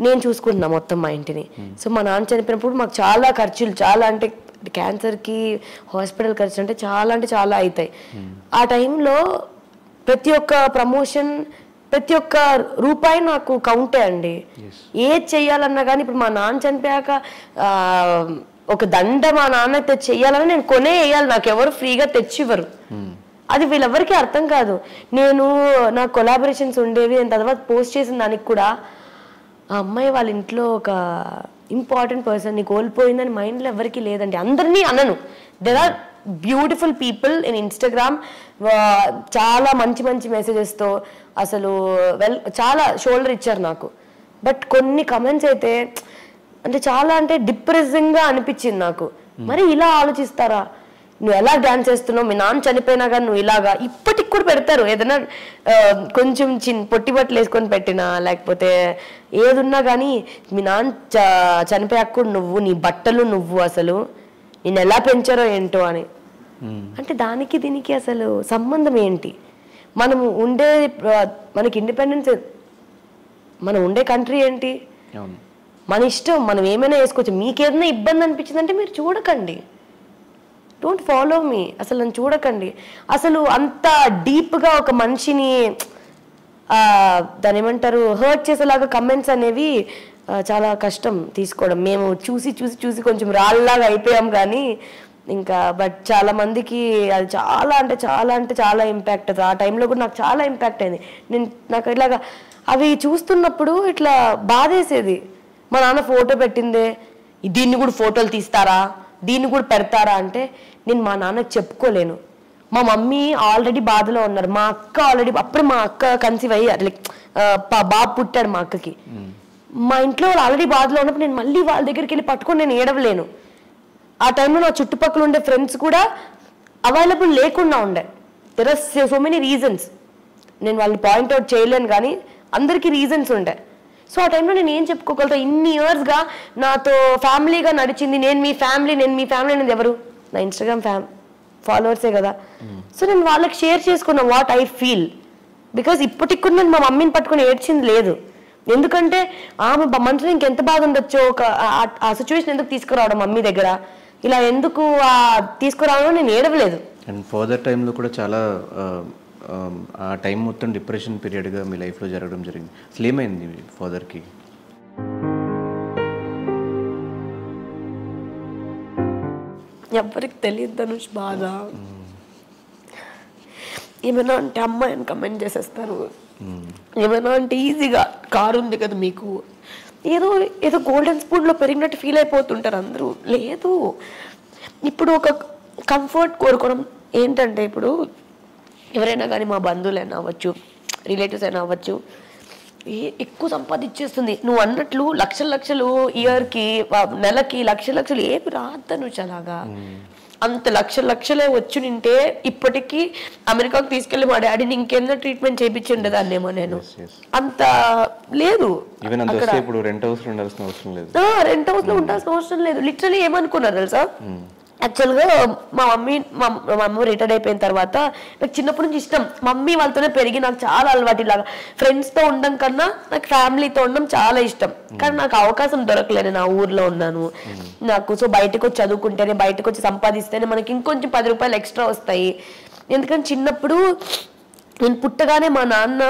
నేను చూసుకుంటున్నా మొత్తం మా ఇంటిని. సో మా నాన్న చనిపోయినప్పుడు మాకు చాలా ఖర్చులు, చాలా అంటే క్యాన్సర్కి హాస్పిటల్ ఖర్చు అంటే చాలా అవుతాయి. ఆ టైంలో ప్రతి ఒక్క ప్రమోషన్ ప్రతి ఒక్క రూపాయి నాకు కౌంటే అండి. ఏది చెయ్యాలన్నా కానీ ఇప్పుడు మా నాన్న చనిపోయాక ఒక దండ మా నాన్న తెచ్చి చెయ్యాలని నేను కొనే వేయాలి, నాకు ఎవరు ఫ్రీగా తెచ్చివ్వరు. అది వీళ్ళెవరికి అర్థం కాదు. నేను నా కొలాబరేషన్స్ ఉండేవి, నేను తర్వాత పోస్ట్ చేసిన దానికి కూడా ఆ అమ్మాయి వాళ్ళ ఇంట్లో ఒక ఇంపార్టెంట్ పర్సన్ని కోల్పోయిందని మైండ్లో ఎవరికి లేదండి. అందరినీ అనను, there are beautiful people in Instagram, చాలా మంచి మంచి మెసేజెస్తో అసలు చాలా షోల్డర్ ఇచ్చారు నాకు. బట్ కొన్ని కమెంట్స్ అయితే చాలా డిప్రెసింగ్గా అనిపించింది నాకు. మరి ఇలా ఆలోచిస్తారా, నువ్వు ఎలా డ్యాన్స్ చేస్తున్నావు, మీ నాన్న చనిపోయినా కానీ నువ్వు ఇలాగా, ఇప్పటికి కూడా పెడతారు. ఏదైనా కొంచెం పొట్టి బట్టలు వేసుకొని పెట్టినా లేకపోతే ఏదున్నా కానీ మీ నాన్న చనిపోయాక కూడా నువ్వు, నీ బట్టలు నువ్వు, అసలు నేను ఎలా పెంచారో ఏంటో అని. దానికి దీనికి అసలు సంబంధం ఏంటి? మనము ఉండే, మనకి ఇండిపెండెన్స్, మనం ఉండే కంట్రీ ఏంటి, మన ఇష్టం, మనం ఏమైనా వేసుకోవచ్చు. మీకేదైనా ఇబ్బంది అనిపించిందంటే మీరు చూడకండి, డోంట్ ఫాలో మీ, అసలు నన్ను చూడకండి. అసలు అంత డీప్గా ఒక మనిషిని దాని ఏమంటారు హర్ట్ చేసేలాగా కమెంట్స్ అనేవి చాలా కష్టం తీసుకోవడం. మేము చూసి చూసి చూసి కొంచెం రాళ్ళలాగా అయిపోయాం కానీ ఇంకా, బట్ చాలా మందికి అది చాలా ఇంపాక్ట్ అవుతుంది. ఆ టైంలో కూడా నాకు చాలా ఇంపాక్ట్ అయింది. నాకు ఇలాగా అవి చూస్తున్నప్పుడు ఇట్లా బాధేసేది. మా నాన్న ఫోటో పెట్టిందే, దీన్ని కూడా ఫోటోలు తీస్తారా, దీన్ని కూడా పెడతారా అంటే నేను మా నాన్నకి చెప్పుకోలేను. మా మమ్మీ ఆల్రెడీ బాధలో ఉన్నారు, మా అక్క ఆల్రెడీ, అప్పుడు మా అక్క కన్సీవ్ అయ్యారు, లైక్ బాబు పుట్టాడు మా అక్కకి. మా ఇంట్లో వాళ్ళు ఆల్రెడీ బాధలో ఉన్నప్పుడు నేను మళ్ళీ వాళ్ళ దగ్గరికి వెళ్ళి పట్టుకొని నేను ఏడవలేను. ఆ టైంలో నా చుట్టుపక్కల ఉండే ఫ్రెండ్స్ కూడా అవైలబుల్ లేకుండా ఉండే. There are so many reasons, నేను వాళ్ళని పాయింట్అవుట్ చేయలేను కానీ అందరికీ రీజన్స్ ఉండే. సో ఆ టైంలో నేను ఏం చెప్పుకోగలుగుతా, ఇన్ని ఇయర్స్గా నాతో ఫ్యామిలీగా నడిచింది, నేను మీ ఫ్యామిలీ అనేది ఎవరు? నా ఇన్స్టాగ్రామ్ ఫాలోవర్సే కదా. సో నేను వాళ్ళకి షేర్ చేసుకున్నా వాట్ ఐ ఫీల్. బికాజ్ ఇప్పటికి కూడా నేను మా మమ్మీని పట్టుకొని ఏడ్చింది లేదు. ఎందుకంటే ఆమె మనసులో ఇంకెంత బాధ ఉండొచ్చో, ఆ సిచ్యువేషన్ ఎందుకు తీసుకురావడం మమ్మీ దగ్గర, ఇలా ఎందుకు తీసుకురావడం, నేను ఏడవలేదు.
అండ్ ఫర్దర్ టైంలో కూడా చాలా ఆ టైం మొత్తం డిప్రెషన్ పీరియడ్గా మీ లైఫ్లో జరగడం జరిగింది. అసలు ఏమైంది ఫాదర్కి?
ఎవరికి తెలియదు ధనుష్ బాధ. ఏమైనా అంటే అమ్మాయిని కమెంట్ చేసేస్తారు, ఏమైనా అంటే ఈజీగా కారు ఉంది కదా మీకు, ఏదో ఏదో గోల్డెన్ స్పూన్లో పెరిగినట్టు ఫీల్ అయిపోతుంటారు అందరూ. లేదు, ఇప్పుడు ఒక కంఫర్ట్ కోరుకోవడం ఏంటంటే, ఇప్పుడు ఎవరైనా కానీ మా బంధువులైనా అవ్వచ్చు, రిలేటివ్స్ అయినా అవ్వచ్చు, ఎక్కువ సంపాదించేస్తుంది నువ్వు అన్నట్లు లక్షలు ఇయర్కి, నెలకి లక్షలు ఏమి రాద్దను అలాగా. అంత లక్షలే వచ్చి నింటే ఇప్పటికీ అమెరికాకు తీసుకెళ్ళి మా డాడీని ఇంకేందో ట్రీట్మెంట్ చేయించుండేదాన్నేమో నేను. అంత లేదు,
రెంట్ హౌస్ లో ఉండాల్సిన
అవసరం లేదు. లిటరలీ ఏమనుకున్నారు తెలుసా, యాక్చువల్గా మా అమ్మ రిటైర్డ్ అయిపోయిన తర్వాత నాకు చిన్నప్పటి నుంచి ఇష్టం, మమ్మీ వాళ్ళతోనే పెరిగి నాకు చాలా అలవాటు. ఇలాగా ఫ్రెండ్స్తో ఉండడం కన్నా నాకు ఫ్యామిలీతో ఉండడం చాలా ఇష్టం. కానీ నాకు అవకాశం దొరకలేదు, నా ఊర్లో ఉన్నాను నాకు. సో బయటకు వచ్చి చదువుకుంటేనే, బయటకు వచ్చి సంపాదిస్తేనే మనకి ఇంకొంచెం 10 రూపాయలు ఎక్స్ట్రా వస్తాయి. ఎందుకంటే చిన్నప్పుడు నేను పుట్టగానే మా నాన్న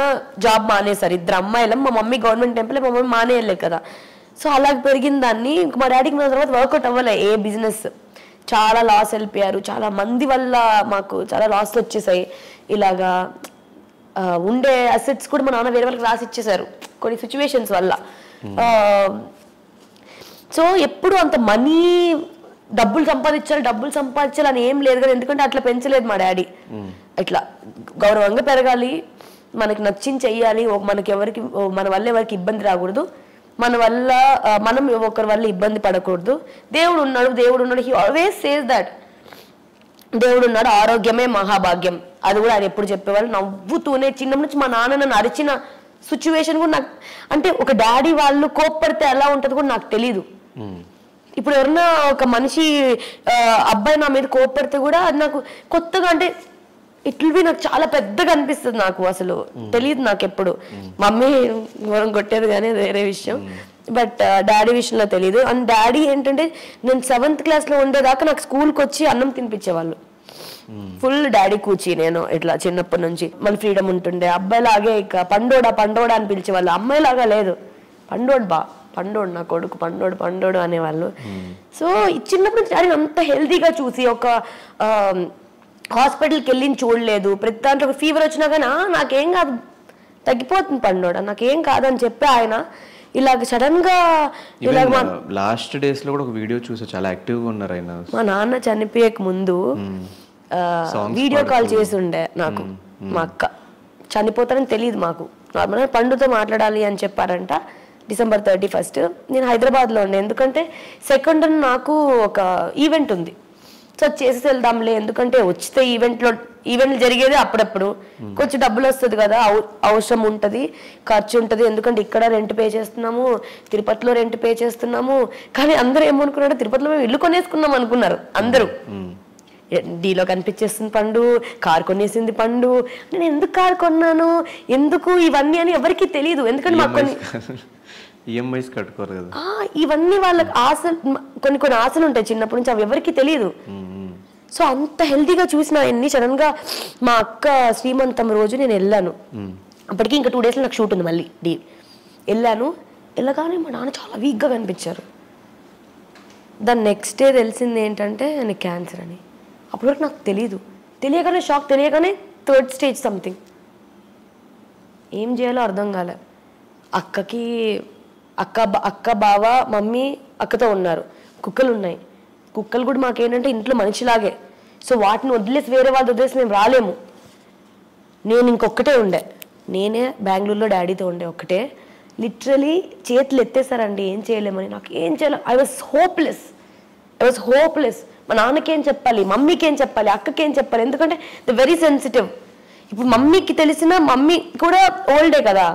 జాబ్ మానేశారు, 2 అమ్మాయిలం. మా మమ్మీ గవర్నమెంట్ ఎంప్లాయ్, మా మమ్మీ మానేయలేదు కదా. సో అలా పెరిగిన దాన్ని ఇంక మా డాడీకి నా తర్వాత వర్కౌట్ అవ్వలే ఏ బిజినెస్. చాలా లాస్ వెళ్ళిపోయారు, చాలా మంది వల్ల మాకు చాలా లాస్లు వచ్చేసాయి. ఇలాగా ఉండే అసెట్స్ కూడా మా నాన్న వేరే వాళ్ళకి రాసి ఇచ్చేసారు కొన్ని సిచ్యువేషన్స్ వల్ల. సో ఎప్పుడు అంత మనీ, డబ్బులు సంపాదించాలి అని ఏం లేదు కదా, ఎందుకంటే అట్లా పెంచలేదు మా డాడీ. ఇట్లా గౌరవంగా పెరగాలి, మనకి నచ్చింది చెయ్యాలి, మనకి ఎవరికి, మన వల్ల ఎవరికి ఇబ్బంది రాకూడదు, మన వల్ల మనం ఒకరి వల్ల ఇబ్బంది పడకూడదు. దేవుడు ఉన్నాడు, హీ ఆల్వేస్ సేస్ దట్, దేవుడు ఉన్నాడు, ఆరోగ్యమే మహాభాగ్యం. అది కూడా ఆయన ఎప్పుడు చెప్పేవాళ్ళు నవ్వుతూనే. చిన్నప్పటి నుంచి మా నాన్న నన్ను అరిచిన సిచ్యువేషన్ కూడా నాకు, అంటే ఒక డాడీ వాళ్ళు కోప్పడితే ఎలా ఉంటుంది కూడా నాకు తెలీదు. ఇప్పుడు ఎవరన్నా ఒక మనిషి అబ్బాయి నా మీద కోప్పడితే కూడా అది నాకు కొత్తగా, అంటే ఇట్లవి నాకు చాలా పెద్దగా అనిపిస్తుంది. నాకు అసలు తెలియదు నాకు ఎప్పుడు. మమ్మీ ఘోరం కొట్టేది కానీ వేరే విషయం, బట్ డాడీ విషయంలో తెలియదు. అండ్ డాడీ ఏంటంటే నేను 7th క్లాస్లో ఉండేదాకా నాకు స్కూల్కి వచ్చి అన్నం తినిపించేవాళ్ళు. ఫుల్ డాడీ కూచి నేను ఇట్లా చిన్నప్పటి నుంచి. మళ్ళీ ఫ్రీడమ్ ఉంటుండే. అబ్బాయిలాగే ఇక పండోడా అని పిలిచేవాళ్ళు, అమ్మాయిలాగా లేదు, పండోడు నా కొడుకు, పండోడు అనేవాళ్ళు. సో చిన్నప్పటి నుంచి డాడీ అంత హెల్తీగా చూసి, ఒక హాస్పిటల్కి వెళ్ళి చూడలేదు, ప్రతి దాంట్లో ఫీవర్ వచ్చినా కానీ నాకేం కాదు తగ్గిపోతుంది పండోడ నాకేం కాదని చెప్పి ఆయన ఇలాగ సడన్ గా
లాస్ట్ డేస్ లో కూడా ఒక వీడియో చూసా, చాలా యాక్టివ్ గా ఉన్నారు ఆయన.
మా నాన్న చనిపోయక ముందు వీడియో కాల్ చేసి ఉండే నాకు మా అక్క. చనిపోతారని తెలియదు మాకు, నార్మల్గా పండుతో మాట్లాడాలి అని చెప్పారంట. December 31st నేను హైదరాబాద్లో ఉండే, ఎందుకంటే 2nd నాకు ఒక ఈవెంట్ ఉంది. సో చేసి వెళ్దాంలే, ఎందుకంటే వచ్చితే ఈవెంట్లు జరిగేది అప్పుడప్పుడు, కొంచెం డబ్బులు వస్తుంది కదా, అవసరం ఉంటుంది, ఖర్చు ఉంటుంది. ఎందుకంటే ఇక్కడ రెంట్ పే చేస్తున్నాము, తిరుపతిలో రెంట్ పే చేస్తున్నాము. కానీ అందరూ ఏమనుకున్నారో తిరుపతిలో మేము ఇల్లు కొనేసుకున్నాం అనుకున్నారు అందరూ. డీలో కనిపించేస్తుంది పండు, కారు కొనేసింది పండు. నేను ఎందుకు కారు కొన్నాను, ఎందుకు ఇవన్నీ అని ఎవరికి తెలియదు. ఎందుకంటే మాకు
ఈఎంఐస్ కట్టుకోరు కదా,
ఇవన్నీ వాళ్ళకి ఆశలు, కొన్ని ఆశలు ఉంటాయి చిన్నప్పటి నుంచి, అవి ఎవరికి తెలియదు. సో అంత హెల్తీగా చూసిన ఆయన్ని సడన్ గా మా అక్క శ్రీమంతం రోజు నేను వెళ్ళాను. అప్పటికి ఇంకా 2 days నాకు షూట్ ఉంది మళ్ళీ వెళ్ళాను. వెళ్ళగానే మా నాన్న చాలా వీక్గా కనిపించారు. దాని నెక్స్ట్ డే తెలిసింది ఏంటంటే నాకు క్యాన్సర్ అని. అప్పటి వరకు నాకు తెలీదు, తెలియగానే షాక్, తెలియగానే 3rd stage సంథింగ్. ఏం చేయాలో అర్థం కాలే. అక్క బావ మమ్మీ అక్కతో ఉన్నారు, కుక్కలు ఉన్నాయి. కుక్కలు కూడా మాకేంటంటే ఇంట్లో మనిషిలాగే. సో వాటిని వదిలేసి వేరే వాళ్ళు వదిలేసి మేము రాలేము. నేను ఇంకొక్కటే ఉండే, నేనే బెంగళూరులో డాడీతో ఉండే ఒక్కటే. లిటరలీ చేతులు ఎత్తేసారండి, ఏం చేయలేమని. నాకు ఏం చేయాలి, ఐ వాజ్ హోప్లెస్. మా నాన్నకేం చెప్పాలి, మమ్మీకి ఏం చెప్పాలి, అక్కకి ఏం చెప్పాలి, ఎందుకంటే ద వెరీ సెన్సిటివ్. ఇప్పుడు మమ్మీకి తెలిసిన, మమ్మీ కూడా ఓల్డే కదా,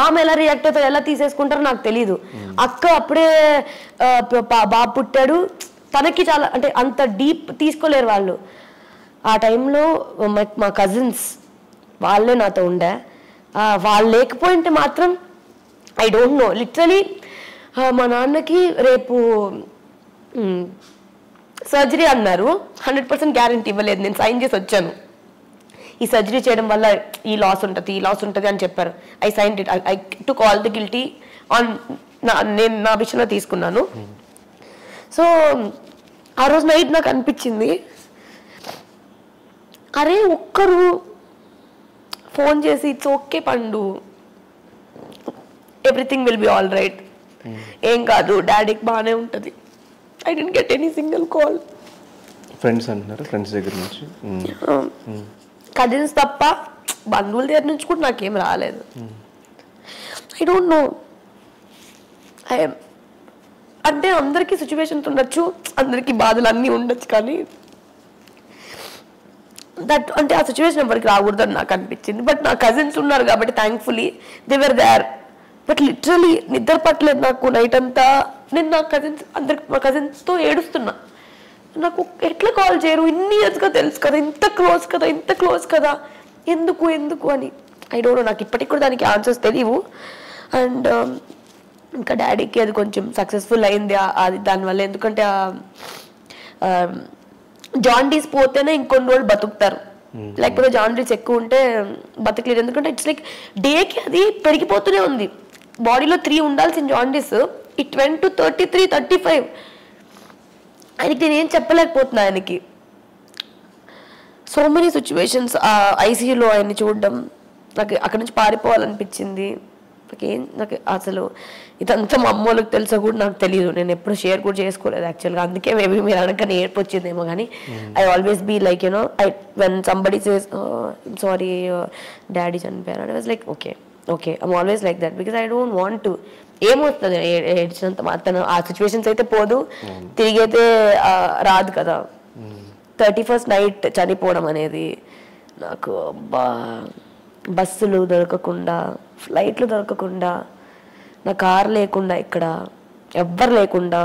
ఆమె ఎలా రియాక్ట్ అవుతారో ఎలా తీసేసుకుంటారో నాకు తెలీదు. అక్క అప్పుడే బాబు పుట్టాడు, తనకి చాలా అంటే అంత డీప్ తీసుకోలేరు వాళ్ళు. ఆ టైంలో మా కజిన్స్ వాళ్ళే నాతో ఉండే. వాళ్ళు లేకపోయింటే మాత్రం ఐ డోంట్ నో. లిటరలీ మా నాన్నకి రేపు సర్జరీ అన్నారు, 100% గ్యారంటీ ఇవ్వలేదు. నేను సైన్ చేసి వచ్చాను, ఈ సర్జరీ చేయడం వల్ల ఈ లాస్ ఉంటుంది అని చెప్పారు. I sign it, I took all the guilty on, నేను నా విషయంలో తీసుకున్నాను. సో ఆ రోజు నైట్ నాకు అనిపించింది, అరే ఒక్కరు ఫోన్ చేసి ఇట్స్ ఓకే పండు, everything will be all right, ఏం కాదు, డాడీకి బాగానే ఉంటుంది. I didn't get any single call.
Friends అంటున్నారు, ఫ్రెండ్స్ దగ్గర నుంచి,
కజిన్స్ తప్ప బంధువుల దగ్గర నుంచి కూడా నాకేం రాలేదు. I don't no. అంటే అందరికీ సిచ్యువేషన్స్ ఉండొచ్చు, అందరికీ బాధలు అన్నీ ఉండొచ్చు, కానీ అంటే ఆ సిచ్యువేషన్ ఎవరికి రాకూడదని నాకు అనిపించింది. బట్ నా కజిన్స్ ఉన్నారు కాబట్టి thankfully they were there. But literally నిద్ర పట్టలేదు నాకు నైట్ అంతా. నేను మా కజిన్స్తో ఏడుస్తున్నా. నాకు ఎట్లా కాల్ చేయరు, ఇన్ని ఇయర్స్గా తెలుసు కదా, ఇంత క్లోజ్ కదా, ఎందుకు అని. ఐ డోంట్ నో, నాకు ఇప్పటికి కూడా దానికి ఆన్సర్స్ తెలియవు. అండ్ ఇంకా డాడీకి అది కొంచెం సక్సెస్ఫుల్ అయింది అది దానివల్ల. ఎందుకంటే జాండీస్ పోతేనే ఇంకొన్ని రోజులు బతుకుతారు, లేకపోతే జాండీస్ ఎక్కువ ఉంటే బతకలేరు. ఎందుకంటే ఇట్స్ లైక్ డేకి అది పెరిగిపోతూనే ఉంది. బాడీలో 3 ఉండాల్సిన జాండీస్ ఇట్ వెంట్ టు 33, 35. ఆయనకి నేను ఏం చెప్పలేకపోతున్నా. ఆయనకి సో మెనీ సిచ్యువేషన్స్. ఐసీయూలో ఆయన్ని చూడడం, నాకు అక్కడి నుంచి పారిపోవాలనిపించింది. నాకు అసలు ఇదంతా మా అమ్మోళ్ళకి తెలుసా కూడా నాకు తెలియదు. నేను ఎప్పుడు షేర్ కూడా చేసుకోలేదు యాక్చువల్గా. అందుకే మేబీ మీరు అనగానే ఏర్పు వచ్చిందేమో. కానీ I always be like you know, when somebody says sorry daddy చనిపోయారు, I was like okay I'm always like that, because I don't want to. ఏమవుతుంది ఏడ్చినంత మాత్రం, ఆ సిచ్యువేషన్స్ అయితే పోదు, తిరిగైతే రాదు కదా. 31st నైట్ చనిపోవడం అనేది నాకు బస్సులు దొరకకుండా, ఫ్లైట్లు దొరకకుండా, నా కారు లేకుండా, ఇక్కడ ఎవ్వరు లేకుండా,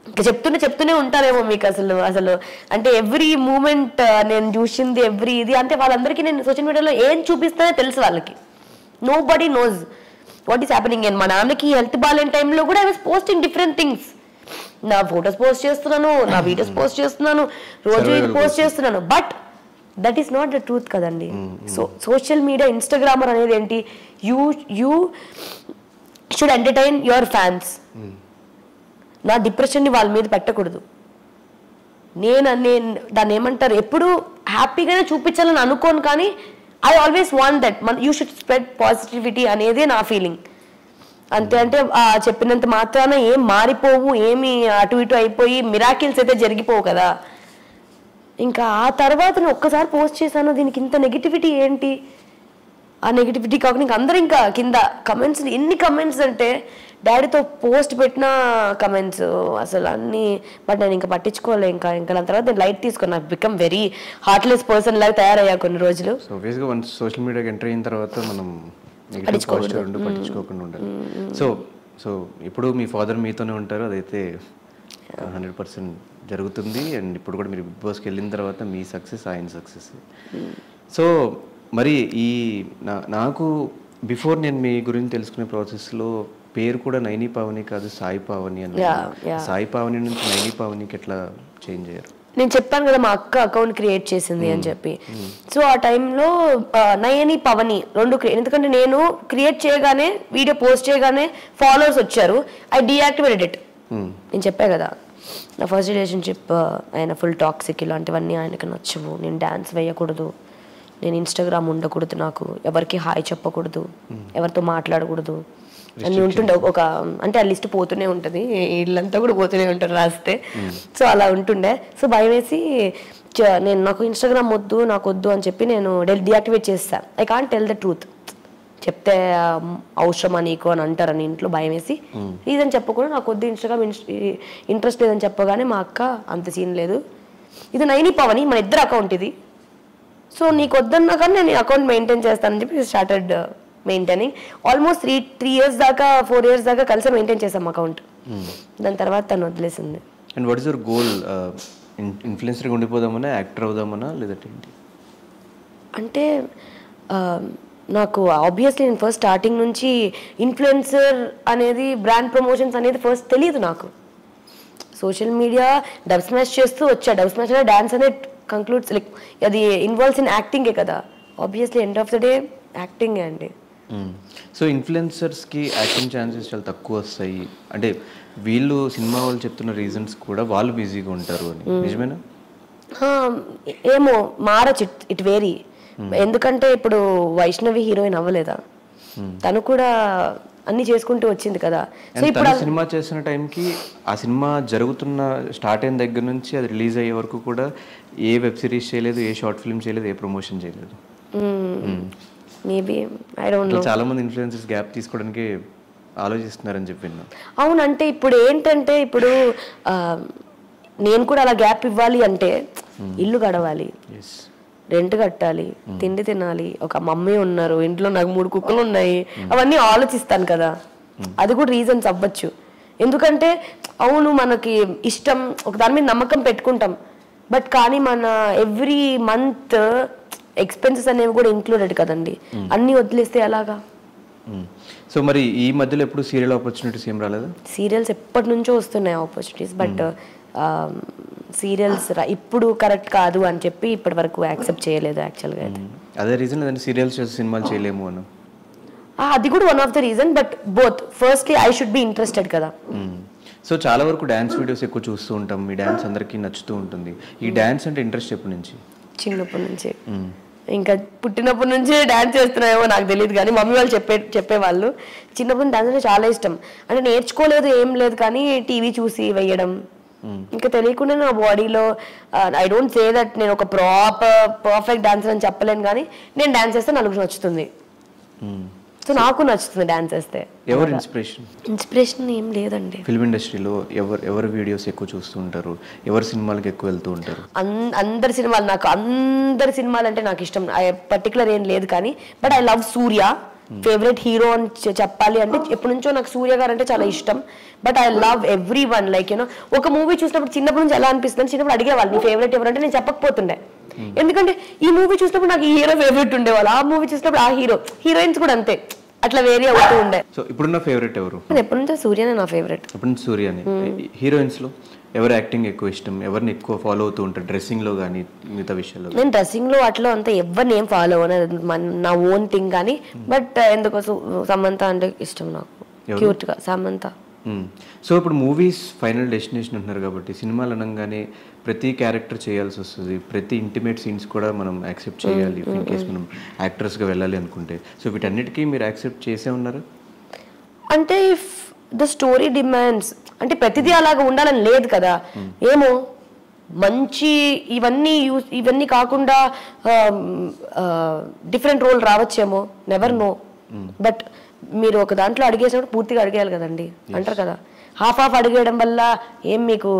ఇంకా చెప్తూనే ఉంటారేమో మీకు. అసలు అంటే ఎవ్రీ మూమెంట్ నేను చూసింది, ఎవ్రీ ఇది అంటే వాళ్ళందరికీ నేను సోషల్ మీడియాలో ఏం చూపిస్తానో తెలుసు వాళ్ళకి. Nobody knows what is happening. And మా నాన్నకి హెల్త్ బాగాలేని టైంలో కూడా I was posting different things. నా ఫొటోస్ పోస్ట్ చేస్తున్నాను, నా వీడియోస్ పోస్ట్ చేస్తున్నాను, రోజు ఇది పోస్ట్ చేస్తున్నాను. But that is not the truth కదండి. సో సోషల్ మీడియా, ఇన్స్టాగ్రామర్ అనేది ఏంటి, you should entertain your fans. నా డిప్రెషన్ని వాళ్ళ మీద పెట్టకూడదు. నేను దాన్ని ఏమంటారు ఎప్పుడు హ్యాపీగానే చూపించాలని అనుకోను, కానీ I always want that you should spread positivity అనేదే నా ఫీలింగ్ అంతే. అంటే చెప్పినంత మాత్రాన ఏం మారిపోవు, ఏమి అటు ఇటు అయిపోయి మిరాకిల్స్ అయితే జరిగిపోవు కదా. ఇంకా ఆ తర్వాత నేను ఒక్కసారి పోస్ట్ చేశాను, దీనికి ఇంత నెగిటివిటీ ఏంటి, ఆ నెగిటివిటీ కాకుండా ఇంకా అందరూ ఇంకా కింద కమెంట్స్, ఎన్ని కమెంట్స్ అంటే డాడీతో పోస్ట్ పెట్టిన కమెంట్స్ అసలు అన్నీ. బట్ నేను ఇంకా పట్టించుకోలే, ఇంకా దాని తర్వాత నేను లైట్ తీసుకుని నాకు బికమ్ వెరీ హార్ట్లెస్ పర్సన్ లాగా తయారయ్యా కొన్ని రోజులు.
సో ఆబ్వియస్గా వన్స్ సోషల్ మీడియాకి ఎంటర్ అయిన తర్వాత మనం పట్టించుకోకుండా ఉండాలి. సో ఇప్పుడు మీ ఫాదర్ మీతోనే ఉంటారు, అదైతే 100% జరుగుతుంది. అండ్ ఇప్పుడు కూడా మీరు బిగ్ బాస్కి వెళ్ళిన తర్వాత మీ సక్సెస్ ఆయన సక్సెస్. సో మరి ఈ నాకు బిఫోర్ నేను మీ గురించి తెలుసుకునే ప్రాసెస్లో పేరు కూడా నైని పావని కాదు సాయి పావని అని. సాయి పావని నుంచి నైని పావనికి ఎట్లా చేంజ్ అయ్యారు?
నేను చెప్పాను కదా మా అక్క అకౌంట్ క్రియేట్ చేసింది అని చెప్పి. సో ఆ టైంలో నయని పవని రెండు, ఎందుకంటే నేను క్రియేట్ చేయగానే వీడియో పోస్ట్ చేయగానే ఫాలోవర్స్ వచ్చారు, ఐ డీయాక్టివేటెడ్ ఇట్. నేను చెప్పా కదా నా ఫస్ట్ రిలేషన్షిప్ ఆయన ఫుల్ టాక్సిక్, ఇలాంటివన్నీ ఆయనకు నచ్చవు, నేను డ్యాన్స్ వేయకూడదు, నేను ఇన్స్టాగ్రామ్ ఉండకూడదు, నాకు ఎవరికి హాయ్ చెప్పకూడదు, ఎవరితో మాట్లాడకూడదు అన్నీ ఉంటుండే. ఒక అంటే ఆ లిస్ట్ పోతూనే ఉంటుంది, వీళ్ళంతా కూడా పోతూనే ఉంటారు రాస్తే. సో అలా ఉంటుండే. సో భయం వేసి నేను నాకు ఇన్స్టాగ్రామ్ వద్దు, నాకు వద్దు అని చెప్పి నేను డీయాక్టివేట్ చేస్తాను. I can't tell the truth, చెప్తే అవసరమా నీకు అని అంటారని ఇంట్లో భయం వేసి రీజన్ చెప్పకుండా నాకు వద్దు ఇన్స్టాగ్రామ్ ఇంట్రెస్ట్ లేదని చెప్పగానే మా అక్క అంత సీన్ లేదు, ఇది నైని పవని మన ఇద్దరు అకౌంట్ ఇది, సో నీకు వద్దన్నా కానీ నేను అకౌంట్ మెయింటైన్ చేస్తానని చెప్పి స్టార్టెడ్ మెయింటైనింగ్. ఆల్మోస్ట్ 3 years దాకా 4 years దాకా కలిసి మెయింటైన్ చేసాం అకౌంట్. దాని తర్వాత తను వదిలేసింది.
And what is your goal? ఇన్ఫ్లుయెన్సర్గా ఉండిపోదామన్నా, యాక్టర్ అవుదామన్నా, లేదంటే
అంటే నాకు ఆబ్వియస్లీ నేను ఫస్ట్ స్టార్టింగ్ నుంచి ఇన్ఫ్లుయెన్సర్ అనేది, బ్రాండ్ ప్రమోషన్స్ అనేది ఫస్ట్ తెలియదు నాకు. సోషల్ మీడియా డబ్ స్మాష్ చేస్తూ వచ్చా, డబ్ స్మాష్ అనే డాన్స్ అనేది కంక్లూడ్స్ లైక్ అది ఇన్వాల్వ్స్ ఇన్ యాక్టింగే కదా, obviously end of the day యాక్టింగే అండి.
సో ఇన్ఫ్లుయెన్సర్స్కి యాక్టింగ్ ఛాన్సెస్ చాలా తక్కువ వస్తాయి అంటే వీళ్ళు సినిమా వాళ్ళు చెప్తున్న రీజన్స్ కూడా వాళ్ళు బిజీగా ఉంటారు అని, నిజమేనా?
ఏమో మారచ్చు, ఇట్ వేరీ. ఎందుకంటే ఇప్పుడు వైష్ణవి హీరోయిన్ అవ్వలేదా, తను కూడా అన్ని చేసుకుంటూ వచ్చింది కదా. సో ఇప్పుడు
సినిమా చేస్తున్న టైంకి ఆ సినిమా జరుగుతున్న స్టార్ట్ అయిన దగ్గర నుంచి అది రిలీజ్ అయ్యే వరకు కూడా ఏ వెబ్ సిరీస్ చేయలేదు, ఏ షార్ట్ ఫిల్మ్ చేయలేదు, ఏ ప్రమోషన్ చేయలేదు.
Maybe I don't no.
చాలా మంది ఇన్ఫ్లుయెన్సర్స్ గ్యాప్ తీసుకోవడానికి ఆలోచిస్తున్నారని చెప్పిన.
అవును, అంటే ఇప్పుడు ఏంటంటే ఇప్పుడు నేను కూడా అలా గ్యాప్ ఇవ్వాలి అంటే ఇల్లు గడవాలి, రెంట్ కట్టాలి, తిండి తినాలి, ఒక మమ్మీ ఉన్నారు ఇంట్లో, నాకు 3 కుక్కలు ఉన్నాయి, అవన్నీ ఆలోచిస్తాను కదా. అది కూడా రీజన్స్ అవ్వచ్చు. ఎందుకంటే అవును మనకి ఇష్టం, ఒక దాని మీద నమ్మకం పెట్టుకుంటాం, బట్ కానీ మన ఎవ్రీ మంత్ ఎక్స్పెన్సెస్ అనేవి కూడా ఇంక్లూడెడ్ కదండి, అన్నీ వదిలేస్తే ఎలాగా?
సో మరి ఈ మధ్యలో ఎప్పుడు సీరియల్ ఆపర్చునిటీస్ ఏం రాలేదా?
సీరియల్స్ ఎప్పటి నుంచో వస్తున్నాయి ఆపర్చునిటీస్, బట్ సీరియల్స్ ఇప్పుడు కరెక్ట్ కాదు అని చెప్పి ఇప్పటి వరకు యాక్సెప్ట్ చేయలేదు యాక్చువల్గా. అయితే
అదే రీజన్ లేదంటే సీరియల్స్ చేసి సినిమాలు చేయలేము అని?
అది కూడా one of the reason, but both. Firstly I should be interested కదా.
సో చాలా వరకు డ్యాన్స్ వీడియోస్ ఎక్కువ చూస్తూ ఉంటాం, మీ డ్యాన్స్ అందరికీ నచ్చుతూ ఉంటుంది. ఈ డ్యాన్స్ అంటే ఇంట్రెస్ట్ ఎప్పటి నుంచి?
చిన్నప్పటి నుంచి, ఇంకా పుట్టినప్పటి నుంచి డ్యాన్స్ చేస్తున్నాయేమో నాకు తెలియదు, కానీ మమ్మీ వాళ్ళు చెప్పేవాళ్ళు చిన్నప్పటి డ్యాన్స్ అంటే చాలా ఇష్టం. అంటే నేర్చుకోలేదు ఏం లేదు, కానీ టీవీ చూసి వేయడం, ఇంకా తెలియకుండా నా బాడీలో ఐ డోంట్ సే దట్ నేను ఒక పర్ఫెక్ట్ డాన్సర్ అని చెప్పలేను, కానీ నేను డాన్స్ చేస్తే నలుగురు నచ్చుతుంది. సో నాకు నచ్చుతుంది డాన్స్ చేస్తే.
ఎవరు ఇన్స్పిరేషన్?
ఇన్స్పిరేషన్ ఏం లేదండి.
ఫిల్మ్ ఇండస్ట్రీలో ఎవరు వీడియోస్ ఎక్కువ చూస్తూ ఉంటారు, ఎవరు సినిమాలకు ఎక్కువ వెళ్తూ ఉంటారు?
అందరి సినిమాలు, నాకు అందరి సినిమాలు అంటే నాకు ఇష్టం, పర్టికులర్ ఏం లేదు, కానీ but I love Surya. Favourite hero అని చెప్పాలి అంటే ఎప్పటి నుంచో నాకు సూర్య గారు అంటే చాలా ఇష్టం, but I love every one. Like you know ఒక మూవీ చూసినప్పుడు చిన్నప్పటి నుంచి ఎలా అనిపిస్తుంది, చిన్నప్పుడు అడిగేవాళ్ళు నీ ఫేవరెట్ ఎవరంటే నేను చెప్పకపోతుండే, ఎందుకంటే ఈ మూవీ చూసినప్పుడు నాకు ఈ హీరో ఫేవరెట్ ఉండేవాళ్ళు, ఆ మూవీ చూసినప్పుడు ఆ హీరోయిన్స్ కూడా అంతే, అట్లా వేరే అవుతూ ఉండే.
సో ఇప్పుడున్న ఫేవరెట్ ఎవరు?
ఎప్పటి నుంచో సూర్యనే నా ఫేవరెట్.
ఎప్పటి నుంచి సూర్యనే. హీరోయిన్స్ లో ఎవరు యాక్టింగ్ ఎక్కువ ఇష్టం, ఎవరిని ఎక్కువ ఫాలో అవుతూ ఉంటారు డ్రెస్సింగ్ లో కానీ మిగతా విషయాల్లో?
నేను డ్రెస్సింగ్ లో అట్లా అంతా ఎవరిని ఏం ఫాలో అవ్వను, నా ఓన్ థింగ్. కానీ బట్ ఎందుకో సమంత అంటే ఇష్టం నాకు, క్యూట్ గా సమంత.
సో ఇప్పుడు మూవీస్ ఫైనల్ డెస్టినేషన్ ఉంటున్నారు కాబట్టి సినిమాలు అనగానే ప్రతి క్యారెక్టర్ చేయాల్సి వస్తుంది, ప్రతి ఇంటిమేట్ సీన్స్ కూడా మనం యాక్సెప్ట్ చేయాలి ఇన్ కేస్ మనం యాక్టర్స్గా వెళ్ళాలి అనుకుంటే. సో వీటన్నిటికీ మీరు యాక్సెప్ట్ చేసే ఉన్నారు?
అంటే ఇఫ్ ద స్టోరీ డిమాండ్స్, అంటే ప్రతిదీ అలాగా ఉండాలని లేదు కదా. ఏమో మంచి ఇవన్నీ కాకుండా డిఫరెంట్ రోల్ రావచ్చేమో, నెవర్ నో. బట్ మీరు ఒక దాంట్లో అడిగేసినప్పుడు పూర్తిగా అడిగేయాలి కదండి, అంటారు కదా. హాఫ్ అడిగేయడం వల్ల ఏం మీకు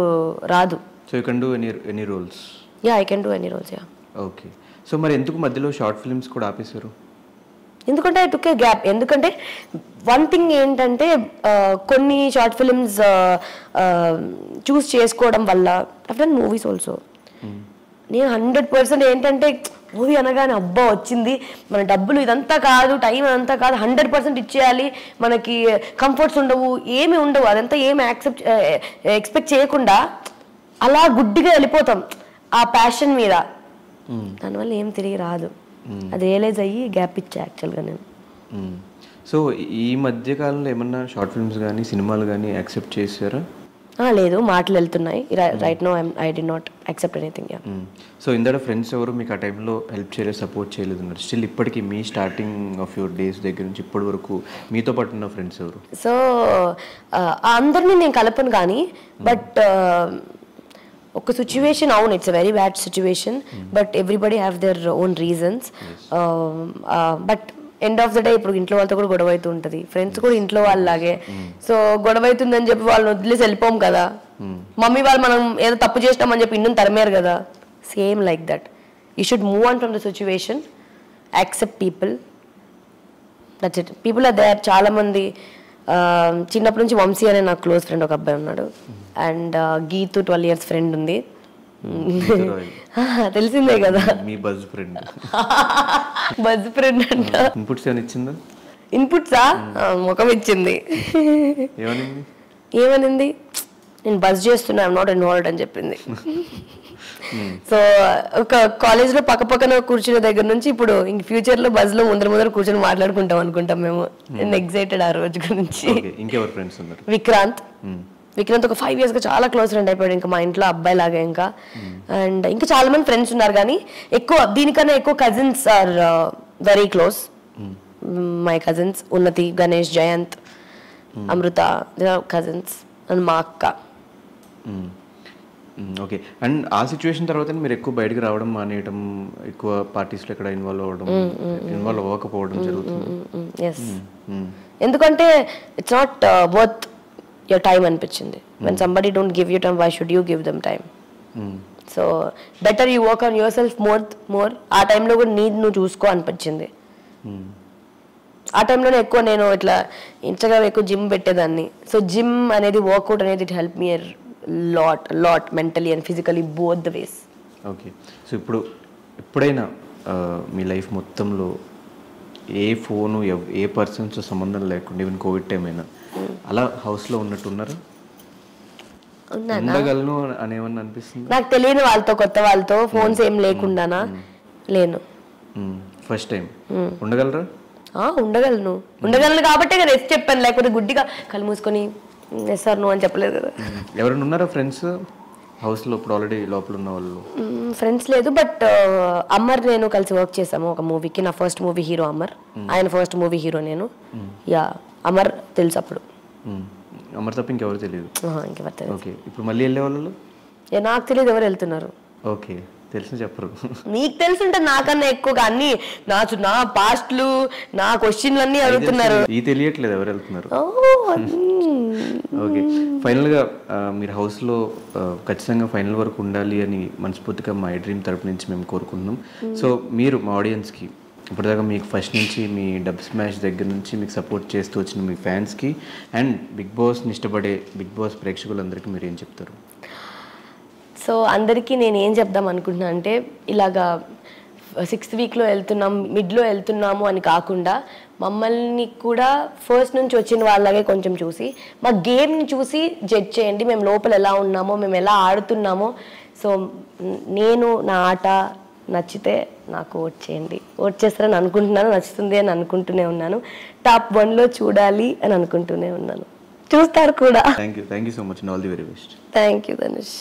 రాదు.
So you can do any roles?
Yeah, I can do any roles. Yeah.
Okay. So మరి ఎందుకు మధ్యలో షార్ట్ ఫిల్మ్స్ కూడా ఆపేశారు?
ఎందుకంటే ఐ టుక్ ఏ గ్యాప్. ఎందుకంటే వన్ థింగ్ ఏంటంటే కొన్ని షార్ట్ ఫిలిమ్స్ చూస్ చేసుకోవడం వల్ల ఐ డన్ మూవీస్ ఆల్సో. నేను 100% ఏంటంటే మూవీ అనగానే అబ్బా వచ్చింది, మన డబ్బులు ఇదంతా కాదు, టైం అదంతా కాదు, 100% ఇచ్చేయాలి, మనకి కంఫర్ట్స్ ఉండవు, ఏమి ఉండవు, అదంతా ఏమి ఎక్స్పెక్ట్ చేయకుండా అలా గుడ్డిగా వెళ్ళిపోతాం ఆ ప్యాషన్ మీద. దానివల్ల ఏం తిరిగి రాదు. అది రియలైజ్ అయ్యి గ్యాప్ ఇచ్చా యాక్చువల్గా నేను.
సో ఈ మధ్య కాలంలో ఏమన్నా షార్ట్ ఫిల్మ్స్ కానీ సినిమాలు కానీ యాక్సెప్ట్ చేశారా?
లేదు, మాటలు వెళ్తున్నాయి. Right no I did not accept anything.
So ఇందర ఫ్రెండ్స్ ఎవరు మీకు ఆ టైంలో హెల్ప్ చేయలేదు, సపోర్ట్ చేయలేదు ఉన్నారు? స్టిల్ ఇప్పటికీ మీ స్టార్టింగ్ ఆఫ్ యువర్ డేస్ దగ్గర నుంచి ఇప్పటి వరకు మీతో పాటు ఉన్న ఫ్రెండ్స్ ఎవరు?
సో అందరినీ నేను కలపను కానీ, బట్ ఒక సిచ్యువేషన్, అవును it's a very bad situation, but everybody have their own reasons. But end of the day ఇప్పుడు ఇంట్లో వాళ్ళతో కూడా గొడవ అవుతూ ఉంటుంది, ఫ్రెండ్స్ కూడా ఇంట్లో వాళ్ళలాగే. సో గొడవ అవుతుందని చెప్పి వాళ్ళని వదిలేసి వెళ్ళిపోం కదా. మమ్మీ వాళ్ళు మనం ఏదో తప్పు చేసినామని చెప్పి ఇన్ను తరిమేరు కదా. Same like that, you should move on from the situation, accept people, that's it. People are there. చాలా మంది చిన్నప్పటి నుంచి వంశీ అనే నాకు క్లోజ్ ఫ్రెండ్ ఒక అబ్బాయి ఉన్నాడు, అండ్ గీతు 12 years ఫ్రెండ్ ఉంది. తెలిసిందే కదా,
మీ బజ్ ఫ్రెండ్.
బజ్ ఫ్రెండ్ అంట.
ఇన్పుట్స్ ఏమైనా ఇచ్చిందా?
ఇన్పుట్సా? ముఖం ఇచ్చింది. ఏమనింది? నేను బజ్ చేస్తున్నా, ఐఎమ్ నాట్ ఇన్వాల్వ్డ్ అని చెప్పింది. సో ఒక కాలేజ్లో పక్కన కూర్చునే దగ్గర నుంచి ఇప్పుడు ఇంక ఫ్యూచర్లో బజ్లో ముందర కూర్చొని మాట్లాడుకుంటాం అనుకుంటాం మేము. నేను ఎక్సైటెడ్ ఆ రోజు గురించి.
ఇంకెవరు ఫ్రెండ్స్ ఉన్నారు?
విక్రాంత్ ఒక 5 years చాలా క్లోజ్ ఫ్రెండ్ అయిపోయాడు, ఇంకా మా ఇంట్లో అబ్బాయి లాగా ఇంకా. అండ్ ఇంకా చాలా మంది ఫ్రెండ్స్ ఉన్నారు, కానీ దీనికన్నా ఎక్కువ cousins are very close. My cousins Unnati, Ganesh, Jayant, Amrita, cousins, and మా అక్క.
ఓకే. అండ్ ఆ సిచ్యువేషన్ తర్వాత మీరు ఎక్కువ బయటకు రావడం మానేయడం, ఎక్కువ పార్టీస్లో ఎక్కడ ఇన్వాల్వ్ అవ్వకపోవడం జరుగుతుంది?
ఎస్, ఎందుకంటే it's not worth your time అనిపించింది. when somebody don't give you time, why should you give them time? So better you work on yourself more. ఆ టైంలో కూడా నువ్వు చూసుకో అనిపించింది. ఆ టైంలోనే ఎక్కువ నేను ఇట్లా ఇన్స్టాగ్రామ్ ఎక్కువ జిమ్ పెట్టేదాన్ని. సో జిమ్ అనేది, వర్కౌట్ అనేది it help me lot mentally and physically, both the ways.
Okay. So ఎప్పుడైనా మీ లైఫ్ మొత్తంలో ఏ ఫోను ఏ పర్సన్స్ సంబంధం లేకుండా, ఈవెన్ కోవిడ్ టైం అయినా అలా హౌస్లో ఉన్నట్టున్నారా? ఉండగలను అనేమన్నా అనిపిస్తుంది?
నాకు తెలియని వాళ్ళతో, కొత్త వాళ్ళతో, ఫోన్స్ ఏం లేకుండానా? లేను.
ఫస్ట్ టైం ఉండగలరా?
ఉండగలను కాబట్టే కదా ఎస్ చెప్పాను, లేకపోతే గుడ్డిగా కళ్ళు మూసుకొని ఎస్ సార్ నువ్వు అని చెప్పలేదు కదా.
ఎవరైనా ఉన్నారా ఫ్రెండ్స్ హౌస్లో ఇప్పుడు ఆల్రెడీ లోపల ఉన్న వాళ్ళు?
ఫ్రెండ్స్ లేదు, బట్ అమర్ నేను కలిసి వర్క్ చేసాము ఒక మూవీకి. నా ఫస్ట్ మూవీ హీరో అమర్, ఆయన ఫస్ట్ మూవీ హీరో నేను. యా, అమర్ తెలుసు అప్పుడు.
అమర్ తప్ప ఇంకెవరు తెలియదు?
ఇంకెవరు తెలియదు.
ఓకే. ఇప్పుడు మళ్ళీ వెళ్ళే వాళ్ళు?
నాకు తెలియదు ఎవరు వెళ్తున్నారు.
ఓకే, తెలిసి చెప్పరు.
నీకు తెలుసుంటే నాకన్నా ఎక్కువగా అన్ని నా పాస్ట్లు, నా క్వశ్చన్లు అన్ని అడుగుతున్నారు.
ఈ తెలియట్లేదు ఎవరు వెళ్తున్నారు. ఓకే. ఫైనల్గా మీరు హౌస్లో ఖచ్చితంగా ఫైనల్ వరకు ఉండాలి అని మనస్ఫూర్తిగా మా డ్రీమ్ తరపు నుంచి మేము కోరుకుంటున్నాం. సో మీరు మా ఆడియన్స్కి ఇప్పటిదాకా మీకు ఫస్ట్ నుంచి మీ డబ్ స్మాష్ దగ్గర నుంచి మీకు సపోర్ట్ చేస్తూ వచ్చిన మీ ఫ్యాన్స్కి అండ్ బిగ్ బాస్ని ఇష్టపడే బిగ్ బాస్ ప్రేక్షకులందరికీ మీరు ఏం చెప్తారు?
సో అందరికీ నేను ఏం చెప్దాం అనుకుంటున్నా అంటే, ఇలాగా 6th weekలో వెళ్తున్నాం, మిడ్లో వెళ్తున్నాము అని కాకుండా మమ్మల్ని కూడా ఫస్ట్ నుంచి వచ్చిన వాళ్ళగే కొంచెం చూసి మా గేమ్ని చూసి జడ్జ్ చేయండి. మేము లోపల ఎలా ఉన్నామో, మేము ఎలా ఆడుతున్నామో. సో నేను నా ఆట నచ్చితే నాకు ఓట్ చేయండి. ఓట్ చేస్తారని అనుకుంటున్నాను, నచ్చుతుంది అని అనుకుంటూనే ఉన్నాను. టాప్ 1లో చూడాలి అని అనుకుంటూనే ఉన్నాను. చూస్తారు కూడా.
Thank you so much and all the very best.
Thank you Dhanush.